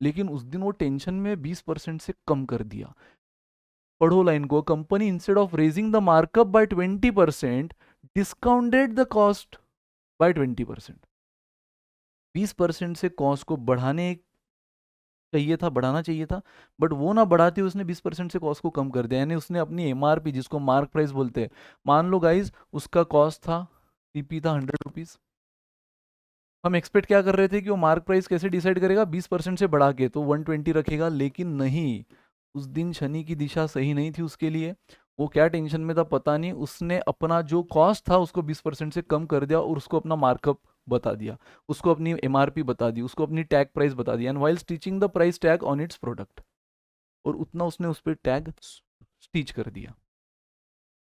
लेकिन उस दिन वो टेंशन में 20% से कम कर दिया। पढ़ो लाइन को, company instead of raising the markup by 20% discounted the cost by 20%। 20% से कॉस्ट को बढ़ाने चाहिए था, बढ़ाना चाहिए था, बट वो ना बढ़ाते उसने 20% से कॉस्ट को कम कर दिया, यानी उसने अपनी एमआरपी, जिसको मार्क प्राइस बोलते हैं, मान लो गाइज उसका कॉस्ट था, सीपी था 100 रुपीज। हम एक्सपेक्ट क्या कर रहे थे कि वो मार्क प्राइस कैसे डिसाइड करेगा, 20% से बढ़ा के तो 120 रखेगा, लेकिन नहीं, उस दिन शनि की दिशा सही नहीं थी उसके लिए। वो क्या टेंशन में था पता नहीं, उसने अपना जो कॉस्ट था उसको 20% से कम कर दिया, और उसको अपना मार्कअप बता दिया, उसको अपनी एमआरपी बता दी, उसको अपनी टैग प्राइस बता दिया, and while stitching the price tag on it's product, और उतना उसने उस पर टैग स्टिच कर दिया।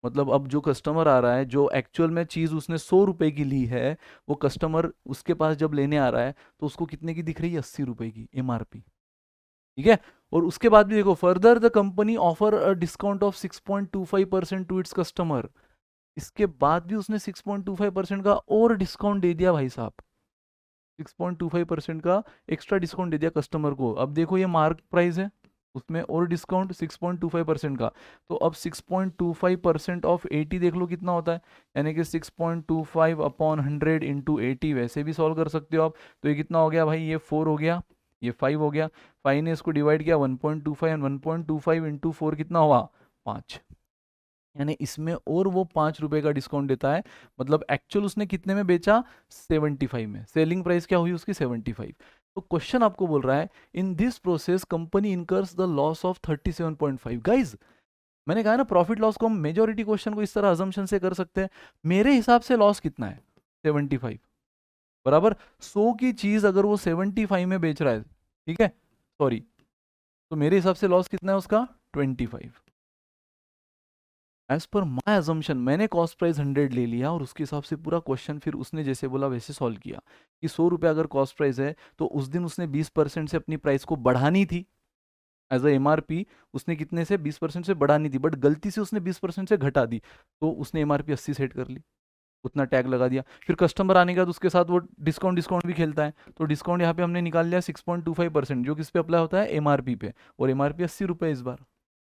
मतलब अब जो कस्टमर आ रहा है, जो एक्चुअल में चीज़ उसने 100 रुपए की ली है, वो कस्टमर उसके पास जब लेने आ रहा है तो उसको कितने की दिख रही है, 80 रुपए की एमआरपी। ठीक है। और उसके बाद भी देखो, further the company offer a discount of 6.25% to its customer. इसके बाद भी उसने 6.25% का और डिस्काउंट दे दिया भाई साहब, 6.25% का एक्स्ट्रा डिस्काउंट दे दिया कस्टमर को। अब देखो ये मार्क प्राइस है, उसमें और डिस्काउंट 6.25% का, तो अब 6.25% ऑफ 80 देख लो कितना होता है, यानी कि 6.25 अपॉन 100 इंटू 80, वैसे भी सॉल्व कर सकते हो आप। तो ये कितना हो गया भाई, ये 4 हो गया, ये 5 हो गया, 5 ने इसको डिवाइड किया 1.25, एंड 1.25 इंटू 4 कितना हुआ 5, यानी इसमें और वो 5 रुपए का डिस्काउंट देता है। मतलब एक्चुअल उसने कितने में बेचा, 75 में, सेलिंग प्राइस क्या हुई उसकी 75। तो क्वेश्चन आपको बोल रहा है, in this process company incurs the loss of 37.5। Guys मैंने कहा ना प्रॉफिट लॉस को हम मेजोरिटी क्वेश्चन को इस तरह अजम्पशन से कर सकते हैं। मेरे हिसाब से लॉस कितना है 75 बराबर 100 की चीज अगर वो 75 में बेच रहा है, ठीक है, सॉरी, तो मेरे हिसाब से लॉस कितना है उसका 25। एज पर माई अजम्पशन मैंने कॉस्ट प्राइस 100 ले लिया और उसके हिसाब से पूरा क्वेश्चन फिर उसने जैसे बोला वैसे सॉल्व किया कि 100 रुपये अगर कॉस्ट प्राइस है तो उस दिन उसने 20% से अपनी प्राइस को बढ़ानी थी एज अ एमआरपी। उसने कितने से 20% से बढ़ानी थी, बट गलती से उसने 20% से घटा दी, तो उसने एमआरपी 80 सेट कर ली, उतना टैग लगा दिया। फिर कस्टमर आने के बाद उसके साथ वो डिस्काउंट डिस्काउंट भी खेलता है, तो डिस्काउंट यहाँ पे हमने निकाल लिया 6.25%, जो किस पे अप्लाई होता है एमआरपी पे, और एमआरपी 80 रुपये इस बार।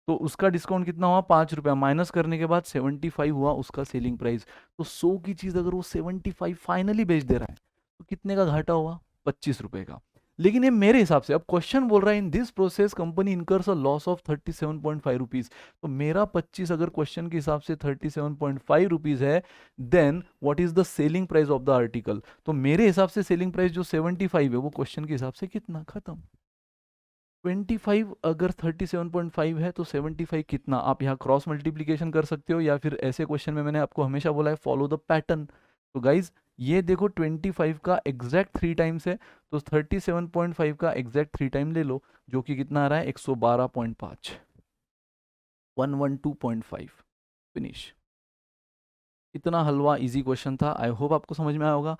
तो उसका डिस्काउंट कितना हुआ 5 रुपया, माइनस करने के बाद 75 हुआ उसका सेलिंग प्राइस। तो 100 की चीज अगर वो 75 फाइनली बेच दे रहा है तो कितने का घाटा हुआ 25 रुपए का। लेकिन ये मेरे हिसाब से, अब क्वेश्चन बोल रहा है in this process company incurs a loss of 37.5 rupees, तो मेरा 25 अगर क्वेश्चन के हिसाब से 37.5 रुपीज है, then what is the selling price of the article. तो मेरे हिसाब से सेलिंग प्राइस जो 75 है वो क्वेश्चन के हिसाब से कितना, खत्म। 25 अगर 37.5 है तो 75 कितना, आप यहाँ क्रॉस मल्टीप्लीकेशन कर सकते हो, या फिर ऐसे क्वेश्चन में मैंने आपको हमेशा बोला है फॉलो द पैटर्न। तो गाइज ये देखो 25 का एग्जैक्ट 3 टाइम्स है, तो 37.5 का एग्जैक्ट 3 टाइम ले लो, जो कि कितना आ रहा है 112.5, 112.5, फिनिश। इतना हलवा इजी क्वेश्चन था, आई होप आपको समझ में आया होगा।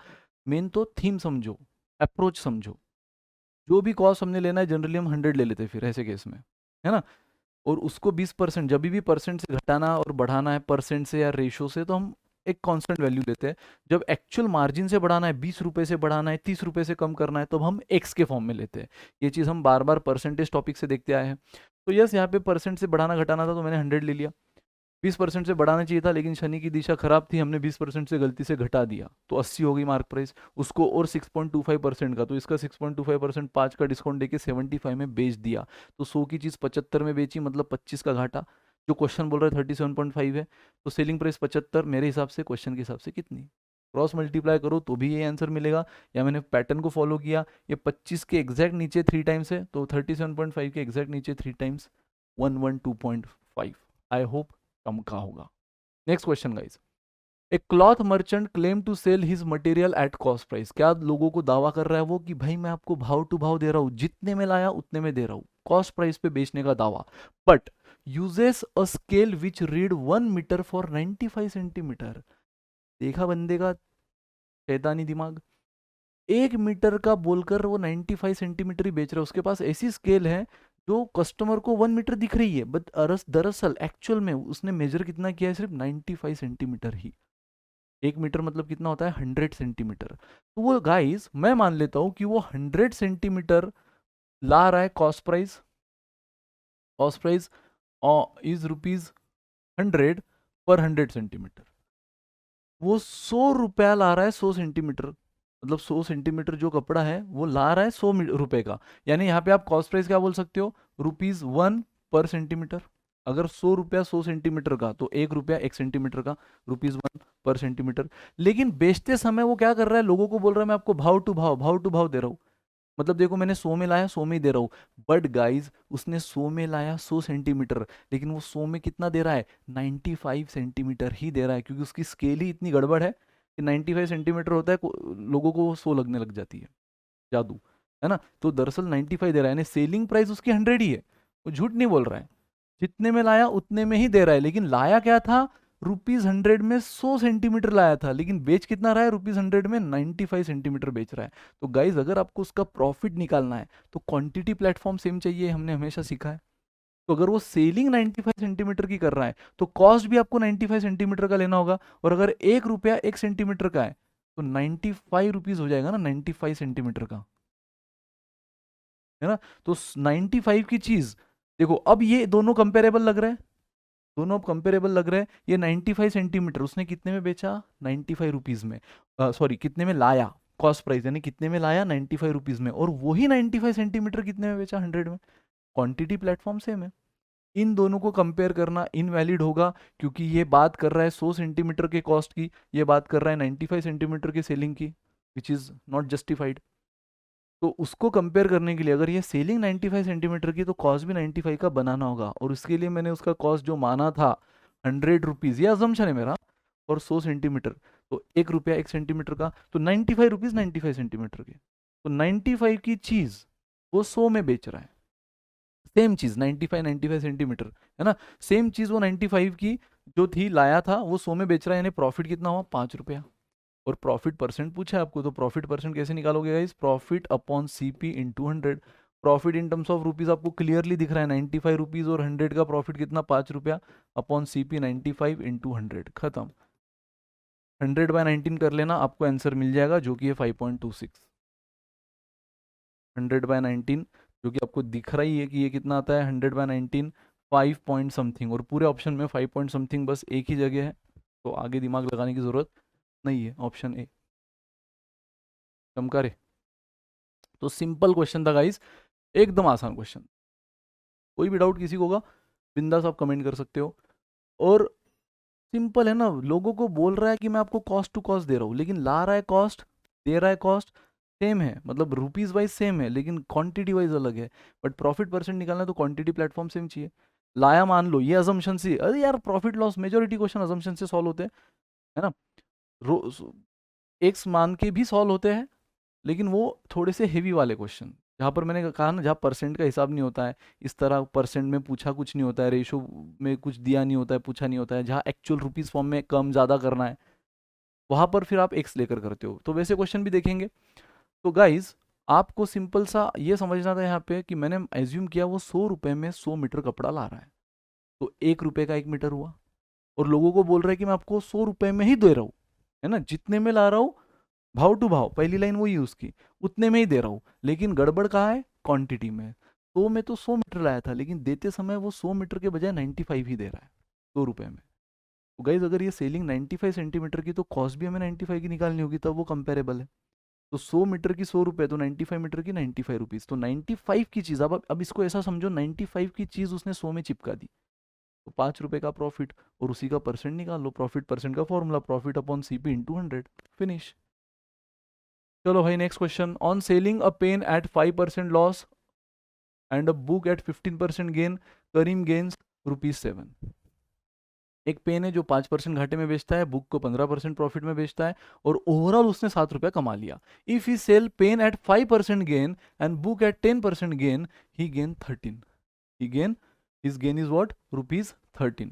मेन तो थीम समझो, अप्रोच समझो। जो भी कॉस्ट हमने लेना है जनरली हम 100 ले लेते हैं फिर ऐसे केस में, है ना, और उसको 20% जब भी परसेंट से घटाना और बढ़ाना है परसेंट से या रेशो से, तो हम एक कांस्टेंट वैल्यू लेते हैं। जब एक्चुअल मार्जिन से बढ़ाना है, 20 रुपए से बढ़ाना है, 30 रुपए से कम करना है, तो हम एक्स के फॉर्म में लेते हैं। ये चीज़ हम बार बार परसेंटेज टॉपिक से देखते आए हैं। तो यस, यहाँ पे परसेंट से बढ़ाना घटाना था तो मैंने 100 ले लिया। 20% से बढ़ाना चाहिए था लेकिन शनि की दिशा खराब थी, हमने 20% से गलती से घटा दिया, तो 80 होगी मार्क प्राइस उसको, और 6.25% का, तो इसका 6.25% 5 का डिस्काउंट देके 75 में बेच दिया। तो 100 की चीज़ 75 में बेची, मतलब 25 का घाटा। जो क्वेश्चन बोल रहा है 37.5 है, तो सेलिंग प्राइस 75, मेरे हिसाब से क्वेश्चन के हिसाब से कितनी, क्रॉस मल्टीप्लाई करो तो भी ये आंसर मिलेगा, या मैंने पैटर्न को फॉलो किया, ये 25 के एग्जैक्ट नीचे 3 टाइम्स है, तो 37.5 के एग्जैक्ट नीचे 3 टाइम्स 112.5। आई होप कम का होगा। Next question guys, a cloth merchant claim to sell his material at cost price. क्या लोगों को दावा कर रहा है वो कि भाई मैं आपको भाव टू भाव दे रहा हूं, जितने में लाया उतने में दे रहा हूं, कॉस्ट प्राइस पे बेचने का दावा, but uses a scale which read 1 metre for 95 centimetre. देखा बंदे का शैतानी दिमाग, 1 मीटर का बोलकर वो 95 सेंटीमीटर ही बेच रहा है। उसके पास ऐसी स्केल है जो कस्टमर को 1 मीटर दिख रही है, बट दरअसल एक्चुअल में उसने मेजर कितना किया है, सिर्फ 95 सेंटीमीटर ही। 1 मीटर मतलब कितना होता है 100 सेंटीमीटर। तो वो गाइस मैं मान लेता हूं कि वो 100 सेंटीमीटर ला रहा है cost price, cost price is ₹100 पर 100 सेंटीमीटर। वो 100 रुपया ला रहा है 100 सेंटीमीटर, मतलब 100 सेंटीमीटर जो कपड़ा है वो ला रहा है 100 रुपए का। यानी यहाँ पे आप कॉस्ट प्राइस क्या बोल सकते हो, ₹1 पर सेंटीमीटर। अगर 100 रुपया 100 सेंटीमीटर का, तो 1 रुपया 1 सेंटीमीटर का, ₹1 पर सेंटीमीटर। लेकिन बेचते समय वो क्या कर रहा है, लोगों को बोल रहा है मैं आपको भाव टू भाव दे रहा हूँ, मतलब देखो मैंने 100 में लाया 100 में ही दे रहा हूँ। बट गाइज उसने 100 में लाया 100 सेंटीमीटर, लेकिन वो 100 में कितना दे रहा है 95 सेंटीमीटर ही दे रहा है, क्योंकि उसकी स्केल ही इतनी गड़बड़ है कि 95 सेंटीमीटर होता है, लोगों को 100 लगने लग जाती है, जादू है ना। तो दरअसल 95 दे रहा है, यानी सेलिंग प्राइस उसकी 100 ही है, वो झूठ नहीं बोल रहा है, जितने में लाया उतने में ही दे रहा है। लेकिन लाया क्या था, ₹100 में 100 सेंटीमीटर लाया था, लेकिन बेच कितना रहा है, ₹100 में 95 सेंटीमीटर बेच रहा है। तो गाइज अगर आपको उसका प्रॉफिट निकालना है तो क्वांटिटी प्लेटफॉर्म सेम चाहिए, हमने हमेशा सीखा है। तो अगर वो सेलिंग 95 सेंटीमीटर की कर रहा है तो कॉस्ट भी आपको 95 सेंटीमीटर का लेना होगा, और अगर 1 रुपया 1 सेंटीमीटर का है तो 95 रुपीज हो जाएगा ना 95 सेंटीमीटर का, है ना। तो 95 की चीज देखो, अब ये दोनों कंपेरेबल लग रहे हैं, दोनों अब कंपेरेबल लग रहे हैं। ये 95 सेंटीमीटर उसने कितने में बेचा 95 रुपीज में, सॉरी कितने में लाया, कॉस्ट प्राइस यानी कितने में लाया 95 रुपीज में, और वही 95 सेंटीमीटर कितने में बेचा 100 में। क्वांटिटी प्लेटफॉर्म सेम है, इन दोनों को कंपेयर करना इनवैलिड होगा, क्योंकि ये बात कर रहा है 100 सेंटीमीटर के कॉस्ट की, ये बात कर रहा है 95 सेंटीमीटर के सेलिंग की, विच इज नॉट जस्टिफाइड। तो उसको कंपेयर करने के लिए अगर ये सेलिंग 95 सेंटीमीटर की तो कॉस्ट भी 95 का बनाना होगा, और उसके लिए मैंने उसका कॉस्ट जो माना था 100 रुपीज़, ये अजम्पशन है मेरा, और 100 सेंटीमीटर, तो 1 रुपया 1 सेंटीमीटर का, तो 95 रुपीज़ 95 सेंटीमीटर के, तो 95 की चीज़ वो 100 में बेच रहा है। सेम चीज़ 95 सेंटीमीटर है ना, सेम चीज़ वो 95 की जो थी लाया था वो 100 में बेच रहा है, यानी प्रॉफिट कितना हुआ 5 रुपया। और प्रॉफिट परसेंट पूछा है आपको, तो प्रॉफिट परसेंट कैसे निकालोगे guys, profit upon CP into 100। Profit in terms of rupees आपको क्लियरली दिख रहा है 95 रुपीज, और 100 का प्रॉफिट कितना 5 रुपया, अपॉन सीपी 95 इंटू 100, खत्म। 100/19 कर लेना, आपको आंसर मिल जाएगा जो कि है 5.26। 100/19 जो कि आपको दिख रहा ही है कि ये कितना आता है 100/19, 5 पॉइंट समथिंग, और पूरे ऑप्शन में 5 पॉइंट समथिंग बस एक ही जगह है, तो आगे दिमाग लगाने की जरूरत नहीं है, ऑप्शन ए चमका रे। तो सिंपल क्वेश्चन था गाइस, एकदम आसान क्वेश्चन। कोई भी डाउट किसी को होगा बिंदास आप कमेंट कर सकते हो। और सिंपल है ना, लोगों को बोल रहा है कि मैं आपको कॉस्ट टू कॉस्ट दे रहा हूँ, लेकिन ला रहा है कॉस्ट, दे रहा है कॉस्ट सेम है, मतलब रुपीज वाइज सेम है, लेकिन क्वांटिटी वाइज अलग है। बट प्रॉफिट परसेंट निकालना है तो क्वांटिटी प्लेटफॉर्म सेम चाहिए। लाया मान लो, ये अजम्पशन से, अरे यार profit loss majority question assumption से सॉल्व होते हैं, है ना। एक्स मान के भी सॉल्व होते हैं, लेकिन वो थोड़े से हेवी वाले क्वेश्चन, जहाँ पर मैंने कहा ना जहाँ परसेंट का हिसाब नहीं होता है, इस तरह परसेंट में पूछा कुछ नहीं होता है, रेशो में कुछ दिया नहीं होता है, पूछा नहीं होता है, जहाँ एक्चुअल रुपीस फॉर्म में कम ज़्यादा करना है, वहाँ पर फिर आप एक्स लेकर करते हो, तो वैसे क्वेश्चन भी देखेंगे। तो गाइज आपको सिंपल सा ये समझना था यहाँ पे कि मैंने एज्यूम किया वो 100 रुपये में 100 मीटर कपड़ा ला रहा है, तो 1 रुपये का 1 मीटर हुआ, और लोगों को बोल रहा है कि मैं आपको 100 रुपये में ही दे रहा हूँ, है ना, जितने में ला रहा हूँ भाव टू भाव, पहली लाइन वही यूज की, उतने में ही दे रहा हूँ, लेकिन गड़बड़ कहाँ है क्वांटिटी में। तो मैं तो 100 मीटर लाया था, लेकिन देते समय वो 100 मीटर के बजाय 95 ही दे रहा है 100 रुपये में। तो गाइज अगर ये सेलिंग 95 सेंटीमीटर की, तो कॉस्ट भी हमें 95 की निकालनी होगी, तब वो कंपेरेबल है। तो 100 मीटर की 100 रुपये, तो 95 मीटर की 95 रुपीज़, तो 95 की चीज़, अब इसको ऐसा समझो 95 की चीज़ उसने 100 में चिपका दी, तो 5 रुपये का प्रॉफिट, और उसी का परसेंट निकाल लो, प्रॉफिट परसेंट का formula profit upon CP into 100, finish. चलो भाई next question, on selling a pen at 5% loss and a book at 15% gain, Karim gains ₹7। एक पेन है जो 5% घाटे में बेचता है, बुक को 15% प्रॉफिट में बेचता है, और ओवरऑल उसने 7 रुपया कमा लिया। If he sell pen at 5% gain and book at 10% gain, he gain 13, he gain, his gain is what ₹13।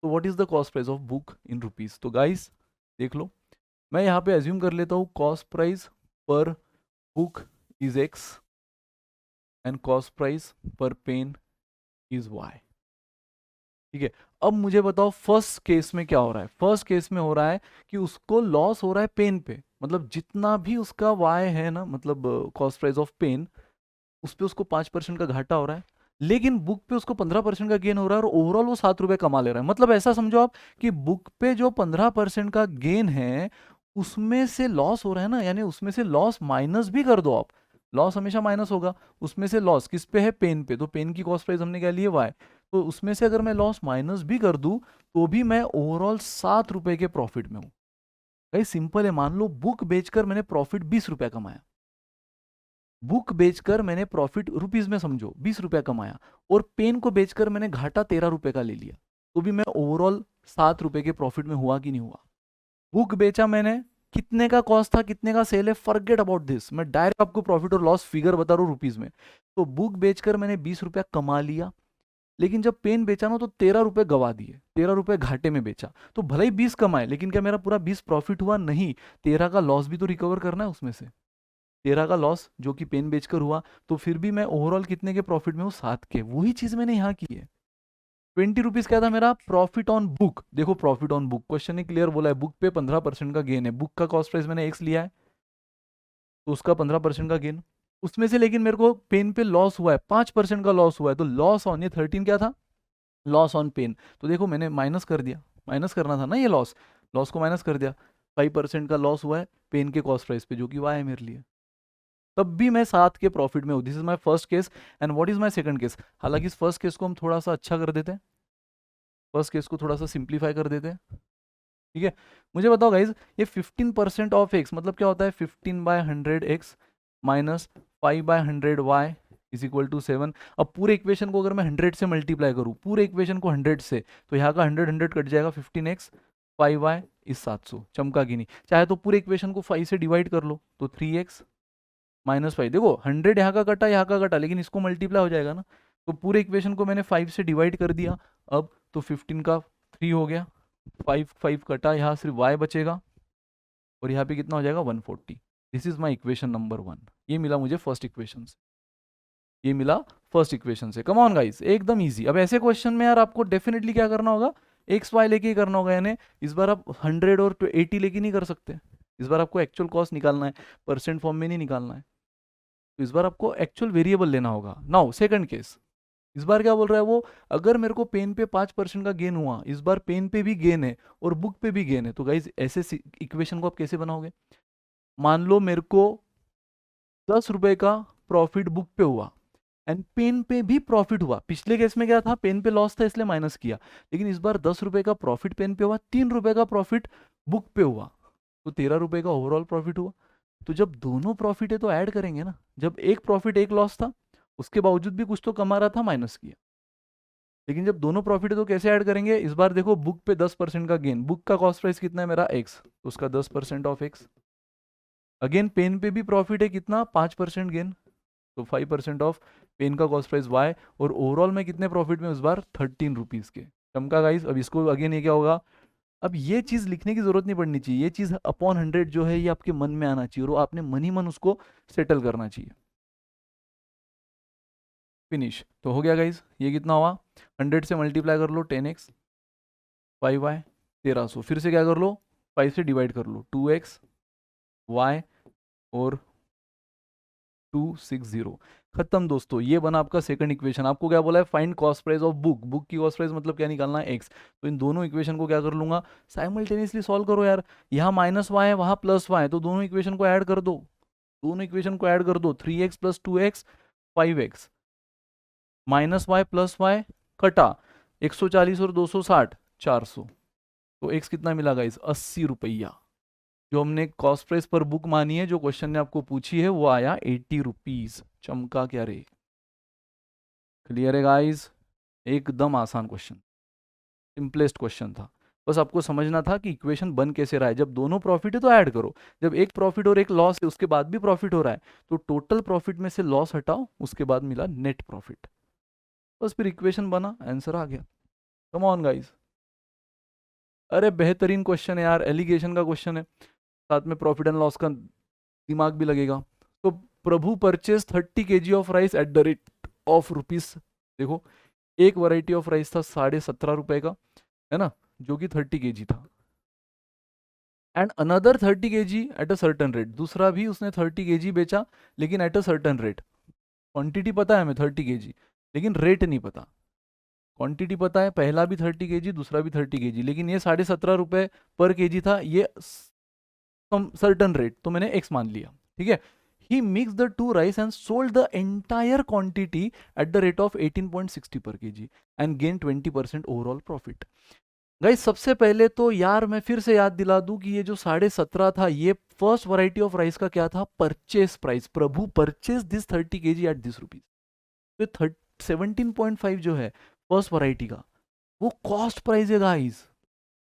तो what is the cost price of book in rupees. तो गाइस देख लो, मैं यहाँ पे एज्यूम कर लेता हूँ कॉस्ट प्राइस पर book is X and cost price पर पेन इज Y। ठीक है, अब मुझे बताओ फर्स्ट केस में क्या हो रहा है। फर्स्ट केस में हो रहा है कि उसको लॉस हो रहा है पेन पे, मतलब जितना भी उसका Y है ना, मतलब कॉस्ट प्राइस ऑफ पेन, उस पे उसको 5% का घाटा हो रहा है, लेकिन बुक पे उसको 15% का गेन हो रहा है, और ओवरऑल वो 7 रुपए कमा ले रहा है। मतलब ऐसा समझो आप कि बुक पे जो 15% का गेन है उसमें से लॉस हो रहा है ना, यानी उसमें से लॉस माइनस भी कर दो आप, लॉस हमेशा माइनस होगा, उसमें से लॉस किस पे है, पेन पे, तो पेन की कॉस्ट प्राइस हमने क्या ली है Y, तो उसमें से अगर मैं लॉस माइनस भी कर दूं तो भी मैं ओवरऑल 7 रुपए के प्रॉफिट में हूं। भाई सिंपल है, मान लो बुक बेचकर मैंने प्रॉफिट 20 रुपया कमाया, बुक बेचकर मैंने प्रॉफिट रुपीज में समझो 20 रुपया कमाया, और पेन को बेचकर मैंने घाटा 13 रुपए का ले लिया, तो भी मैं ओवरऑल 7 रुपए के प्रॉफिट में हुआ कि नहीं हुआ। बुक बेचा मैंने, कितने का कॉस्ट था कितने का सेल है, फॉरगेट अबाउट दिस, मैं डायरेक्ट आपको प्रॉफिट और लॉस फिगर बता रहा हूँ रुपीज में। तो बुक बेचकर मैंने 20 रुपया कमा लिया, लेकिन जब पेन बेचा ना तो 13 रुपए गवा दिए, 13 रुपए घाटे में बेचा, तो भले ही 20 कमाए, लेकिन क्या मेरा पूरा 20 प्रॉफिट हुआ, नहीं, 13 का लॉस भी तो रिकवर करना है उसमें से, 13 का लॉस जो कि पेन बेचकर हुआ, तो फिर भी मैं ओवरऑल कितने के प्रॉफिट में हूँ, 7 के। वही चीज मैंने यहाँ की है। 20 रुपीज क्या था मेरा प्रॉफिट ऑन बुक, देखो प्रॉफिट ऑन बुक क्वेश्चन ने क्लियर बोला है, बुक पे 15% का गेन है, बुक का कॉस्ट प्राइस मैंने X लिया है, तो उसका 15% का गेन, उसमें से लेकिन मेरे को पेन पे लॉस हुआ है, 5% का लॉस हुआ है, तो लॉस ऑन, ये 13 क्या था, लॉस ऑन पेन, तो देखो मैंने माइनस कर दिया, माइनस करना था ना ये लॉस, लॉस को माइनस कर दिया, 5% का लॉस हुआ है पेन के कॉस्ट प्राइस पे, जो कि Y है मेरे लिए, तब भी मैं 7 के प्रॉफिट में हूँ। This is my first case, and what is my second case. हालांकि इस फर्स्ट केस को हम थोड़ा सा अच्छा कर देते हैं, फर्स्ट केस को थोड़ा सा सिंप्लीफाई कर देते हैं, ठीक है। मुझे बताओ गाइज, ये 15% ऑफ X मतलब क्या होता है, 15/100 X, minus 5/100 y is equal to 7। अब पूरे इक्वेशन को अगर मैं 100 से मल्टीप्लाई करूँ, पूरे इक्वेशन को 100 से, तो यहाँ का 100 कट जाएगा, 15x 5y इज 700। चमका कि नहीं? चाहे तो पूरे इक्वेशन को 5 से डिवाइड कर लो, तो 3x माइनस 5। देखो 100 यहाँ का कटा, यहाँ का कटा, लेकिन इसको मल्टीप्लाई हो जाएगा ना। तो पूरे इक्वेशन को मैंने 5 से डिवाइड कर दिया। अब तो 15 का 3 हो गया, 5 कटा, यहाँ सिर्फ y बचेगा, और यहाँ पे कितना हो जाएगा 140। This is my equation number 1। ये मिला मुझे फर्स्ट इक्वेशन से, ये मिला फर्स्ट इक्वेशन से। कम ऑन गाइस, एकदम इजी। अब ऐसे क्वेश्चन में यार आपको डेफिनेटली क्या करना होगा, एक्स वाई लेके ही करना होगा। यानी इस बार आप 100 और 80 लेके नहीं कर सकते। इस बार आपको एक्चुअल कॉस्ट निकालना है, परसेंट फॉर्म में नहीं निकालना है। तो इस बार आपको एक्चुअल वेरिएबल लेना होगा। नाउ सेकंड केस, इस बार क्या बोल रहा है वो, अगर मेरे को पेन पे 5% का गेन हुआ, इस बार पेन पे भी गेन है और बुक पे भी गेन है, तो गाइज ऐसे इक्वेशन को आप कैसे बनाओगे? मान लो मेरे को 10 रुपए का प्रॉफिट बुक पे हुआ एंड पेन पे भी प्रॉफिट हुआ। पिछले केस में क्या था, पेन पे लॉस था इसलिए माइनस किया, लेकिन इस बार 10 रुपए का प्रॉफिट पेन पे हुआ, 3 रुपए का प्रॉफिट बुक पे हुआ, तो 13 रुपए का ओवरऑल प्रॉफिट हुआ। तो जब दोनों प्रॉफिट है तो ऐड करेंगे ना। जब एक प्रॉफिट एक लॉस था, उसके बावजूद भी कुछ तो कमा रहा था, माइनस किया। लेकिन जब दोनों प्रॉफिट है तो कैसे ऐड करेंगे? इस बार देखो बुक पे 10% का गेन, बुक का कॉस्ट प्राइस कितना है मेरा x, तो उसका 10% ऑफ x। अगेन पेन पे भी प्रॉफिट है कितना, 5% गेन, तो 5% ऑफ पेन का कॉस्ट प्राइस y। और ओवरऑल में कितने प्रॉफिट में इस बार 13 रुपीज के। चमका गाइस। अब इसको अगेन ये क्या होगा, अब ये चीज लिखने की जरूरत नहीं पड़नी चाहिए, ये चीज अपॉन 100 जो है ये आपके मन में आना चाहिए, और आपने मन ही मन उसको सेटल करना चाहिए। फिनिश। तो हो गया गाइस, ये कितना हुआ, 100 से मल्टीप्लाई कर लो 10x 5y 1300, फिर से क्या कर लो 5 से डिवाइड कर लो 2x y और 260। खत्म दोस्तों, ये बना आपका सेकंड इक्वेशन। आपको क्या बोला है, find cost price of book. Book की कॉस्ट प्राइस मतलब क्या निकालना है, x। तो इन दोनों इक्वेशन को क्या कर लूंगा, साइमल्टेनियसली सॉल्व करो यार। यहाँ माइनस वाई है, वहाँ प्लस वाई है, तो दोनों इक्वेशन को ऐड कर दो, दोनों इक्वेशन को ऐड कर दो। 3x plus 2x 5x minus Y plus Y कटा, 140 और 260 400। तो x कितना मिला गाइस, 80 रुपया। जो हमने कॉस्ट प्राइस पर बुक मानी है, जो क्वेश्चन ने आपको पूछी है, वो आया 80 रुपीज। चमका क्या रे? क्लियर है गाइस? एकदम आसान क्वेश्चन, सिंपलेस्ट क्वेश्चन था। बस आपको समझना था कि इक्वेशन बन कैसे रहा है। जब दोनों प्रॉफिट है तो ऐड करो, जब एक प्रॉफिट और एक लॉस है उसके बाद भी प्रॉफिट हो रहा है, तो टोटल प्रॉफिट में से लॉस हटाओ, उसके बाद मिला नेट प्रॉफिट। बस फिर इक्वेशन बना, आंसर आ गया। Come on guys. अरे बेहतरीन क्वेश्चन है यार, एलिगेशन का क्वेश्चन है, साथ में प्रॉफिट एंड लॉस का दिमाग भी लगेगा। तो Prabhu purchase 30 kg of rice at the rate of rupees, देखो एक वैरायटी ऑफ राइस था 17.5 रुपए का, है ना, जो कि 30 kg था, and another 30 kg at a certain rate. दूसरा भी उसने 30 kg बेचा, लेकिन at a certain rate. Quantity पता है हमें 30 kg, लेकिन रेट नहीं पता। क्वांटिटी पता है, पहला भी 30 kg, दूसरा भी 30 kg, लेकिन ये 17.5 रुपए पर kg था, ये सर्टन रेट, तो मैंने x मान लिया। ठीक है, he mixed the two rice and sold the entire quantity at the rate of 18.60 per kg and gained 20% overall profit। Guys सबसे पहले तो यार मैं फिर से याद दिला दूं कि ये जो 17.5 था, ये फर्स्ट वैरायटी ऑफ राइस का क्या था, purchase price. Prabhu purchase this 30 kg at this rupees. तो 17.5 जो है फर्स्ट वैरायटी का, वो कॉस्ट प्राइस है गाइस।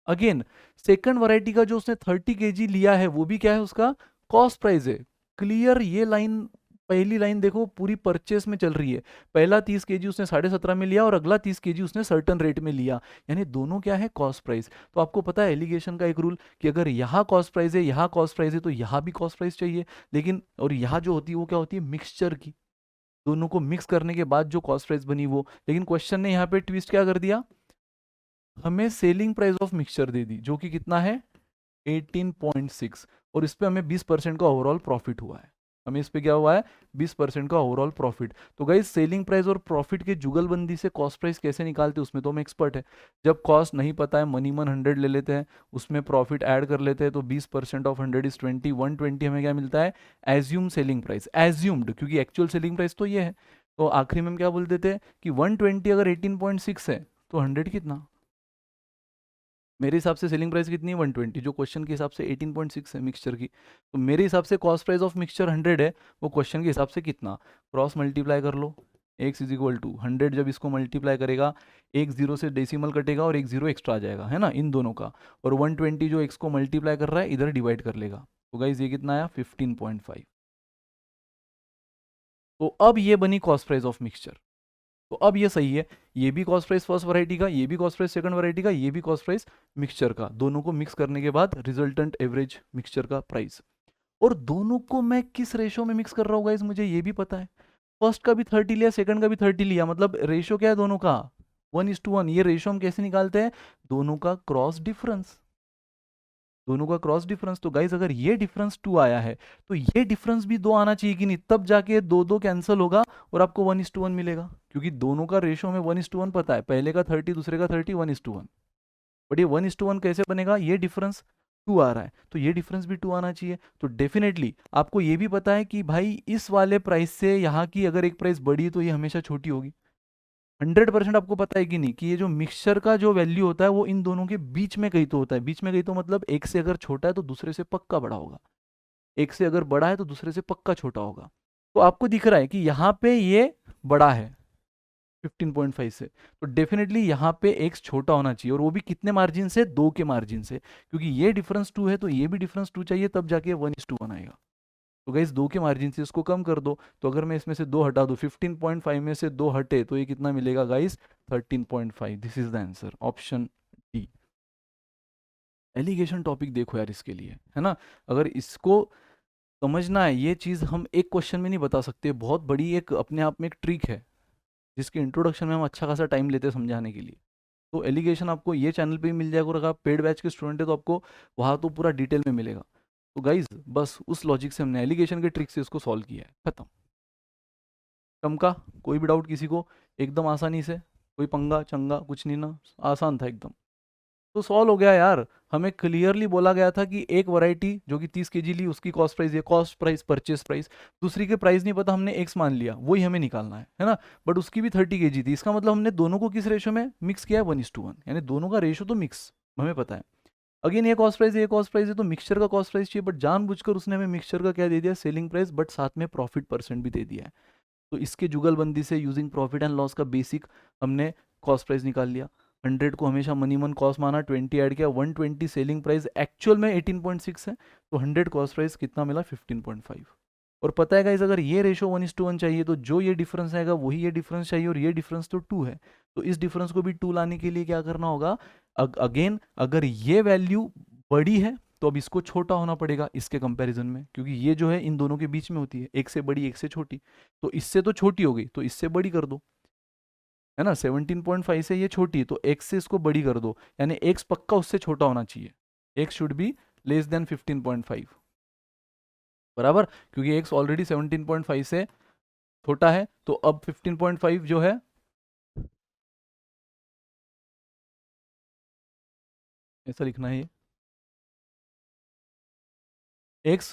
अगेन सेकंड वैरायटी का जो उसने 30 kg लिया है, वो भी क्या है, उसका कॉस्ट प्राइस है। क्लियर? ये लाइन, पहली लाइन देखो पूरी परचेस में चल रही है। पहला 30 kg उसने 17.5 में लिया और अगला 30 kg उसने सर्टन रेट में लिया, यानी दोनों क्या है, कॉस्ट प्राइस। तो आपको पता है एलिगेशन का एक रूल, कि अगर यहाँ कॉस्ट प्राइस है, यहाँ कॉस्ट प्राइस है, तो यहाँ भी कॉस्ट प्राइस चाहिए। लेकिन और यहाँ जो होती है वो क्या होती है, मिक्सचर की, दोनों को मिक्स करने के बाद जो कॉस्ट प्राइस बनी वो। लेकिन क्वेश्चन ने यहाँ पे ट्विस्ट क्या कर दिया, हमें सेलिंग प्राइस ऑफ मिक्सचर दे दी, जो कि कितना है 18.6, और इस पे हमें 20% का ओवरऑल प्रॉफिट हुआ है। हमें इस पे क्या हुआ है, 20% का ओवरऑल प्रॉफिट। तो गाइस सेलिंग प्राइस और प्रॉफिट के जुगलबंदी से कॉस्ट प्राइस कैसे निकालते हैं, उसमें तो हम एक्सपर्ट है। जब कॉस्ट नहीं पता है, मनी मन 100 ले लेते हैं, उसमें प्रॉफिट ऐड कर लेते हैं, तो 20% ऑफ 100 इज 20, 120 हमें क्या मिलता है, एज्यूम सेलिंग प्राइस। एज्यूम्ड, क्योंकि एक्चुअल सेलिंग प्राइस तो ये है। तो आखिरी में हम क्या बोल देते हैं कि 120 अगर 18.6 है, तो 100 कितना, मेरे हिसाब से सेलिंग प्राइस कितनी है 120, जो क्वेश्चन के हिसाब से 18.6 है मिक्सचर की। तो मेरे हिसाब से कॉस्ट प्राइस ऑफ मिक्सचर 100 है, वो क्वेश्चन के हिसाब से कितना, क्रॉस मल्टीप्लाई कर लो, x इज इक्वल टू 100, जब इसको मल्टीप्लाई करेगा एक जीरो से डेसिमल कटेगा और एक जीरो एक्स्ट्रा आ जाएगा, है ना, इन दोनों का, और 120 जो x को मल्टीप्लाई कर रहा है इधर डिवाइड कर लेगा, तो गाइज ये कितना आया 15.5। तो अब ये बनी कॉस्ट प्राइस ऑफ मिक्सचर। तो अब ये सही है, ये भी कॉस्ट प्राइस फर्स्ट वैरायटी का, ये भी कॉस्ट प्राइस सेकंड वैरायटी का, ये भी कॉस्ट प्राइस मिक्सचर का, दोनों को मिक्स करने के बाद रिजल्टेंट एवरेज मिक्सचर का प्राइस। और दोनों को मैं किस रेशो में मिक्स कर रहा हूँ गाइस, मुझे ये भी पता है। फर्स्ट का भी 30 लिया, सेकंड का भी 30 लिया, मतलब रेशो क्या है दोनों का 1:1। ये रेशो हम कैसे निकालते हैं, दोनों का क्रॉस डिफरेंस, दोनों का क्रॉस डिफरेंस। तो गाइज अगर ये डिफरेंस 2 आया है तो ये डिफरेंस भी 2 आना चाहिए कि नहीं, तब जाके दो दो कैंसिल होगा और आपको 1:1 मिलेगा, क्योंकि दोनों का रेशो हमें 1:1 पता है, पहले का 30 दूसरे का 30, 1:1। बट ये 1:1 कैसे बनेगा, ये डिफरेंस 2 आ रहा है तो ये डिफरेंस भी 2 आना चाहिए। तो डेफिनेटली आपको ये भी पता है कि भाई इस वाले प्राइस से यहाँ की अगर एक प्राइस बड़ी तो ये हमेशा छोटी होगी। 100% आपको पता है कि नहीं कि ये जो मिक्सचर का जो वैल्यू होता है वो इन दोनों के बीच में कहीं तो होता है, बीच में कहीं तो मतलब एक से अगर छोटा है तो दूसरे से पक्का बड़ा होगा, एक से अगर बड़ा है तो दूसरे से पक्का छोटा होगा। तो आपको दिख रहा है कि यहाँ पे ये बड़ा है 15.5 से, तो डेफिनेटली यहाँ पे एक्स छोटा होना चाहिए, और वो भी कितने मार्जिन से, 2 के मार्जिन से, क्योंकि ये डिफरेंस 2 है तो ये भी डिफरेंस 2 चाहिए, तब जाके 1:1 आएगा। तो गाइस 2 के मार्जिन से इसको कम कर दो, तो अगर मैं इसमें से 2 हटा दूं, 15.5 में से 2 हटे तो ये कितना मिलेगा guys 13.5। This is the answer, option D. Alligation topic देखो यार इसके लिए, है ना, अगर इसको समझना है, ये चीज़ हम एक क्वेश्चन में नहीं बता सकते, बहुत बड़ी एक अपने आप में एक ट्रिक है जिसके इंट्रोडक्शन में हम अच्छा खासा टाइम लेते हैं समझाने के लिए। तो एलिगेशन आपको ये चैनल पे ही मिल जाएगा, और अगर आप पेड बैच के स्टूडेंट है तो आपको वहाँ तो पूरा डिटेल में मिलेगा। तो गाइज बस उस लॉजिक से हमने एलिगेशन के ट्रिक से इसको सॉल्व किया है, खत्म। चमका, कोई भी डाउट किसी को, एकदम आसानी से, कोई पंगा चंगा कुछ नहीं ना, आसान था एकदम। तो सॉल्व हो गया यार, हमें क्लियरली बोला गया था कि एक वैरायटी जो कि 30 kg ली उसकी कॉस्ट प्राइस, ये कॉस्ट प्राइस परचेस प्राइस, दूसरी के प्राइस नहीं पता, हमने एक्स मान लिया, वही हमें निकालना है ना, बट उसकी भी 30 kg थी, इसका मतलब हमने दोनों को किस रेशो में मिक्स किया है 1:1, यानी दोनों का रेशो तो मिक्स हमें पता है। अगेन ये कॉस्ट प्राइस, ये कॉस्ट प्राइस है, तो मिक्सचर का कॉस्ट प्राइस चाहिए, बट जानबूझकर उसने हमें मिक्सचर का क्या दे दिया, सेलिंग प्राइस, बट साथ में प्रॉफिट परसेंट भी दे दिया है। तो इसके जुगलबंदी से यूजिंग प्रॉफिट एंड लॉस का बेसिक हमने कॉस्ट प्राइस निकाल लिया। 100 को हमेशा मनी मन कॉस्ट माना, 20 ऐड किया, 120 सेलिंग प्राइस, एक्चुअल में 18.6 है, तो 100 कॉस्ट प्राइस कितना मिला 15.5। और पता है गाइस अगर ये रेशो 1:1 चाहिए तो जो ये डिफरेंस आएगा वही ये डिफरेंस चाहिए, और ये डिफरेंस तो 2 है, तो इस डिफरेंस को भी 2 लाने के लिए क्या करना होगा, अगेन अगर ये वैल्यू बड़ी है तो अब इसको छोटा होना पड़ेगा इसके कंपैरिजन में, क्योंकि ये जो है इन दोनों के बीच में होती है, एक से बड़ी एक से छोटी, तो इससे तो छोटी हो गई तो इससे बड़ी कर दो, है ना, 17.5 से ये छोटी तो x से इसको बड़ी कर दो, यानी x पक्का उससे छोटा होना चाहिए, x should be less than 15.5, बराबर, क्योंकि x ऑलरेडी 17.5 से छोटा है, तो अब 15.5 जो है, ऐसा लिखना है, x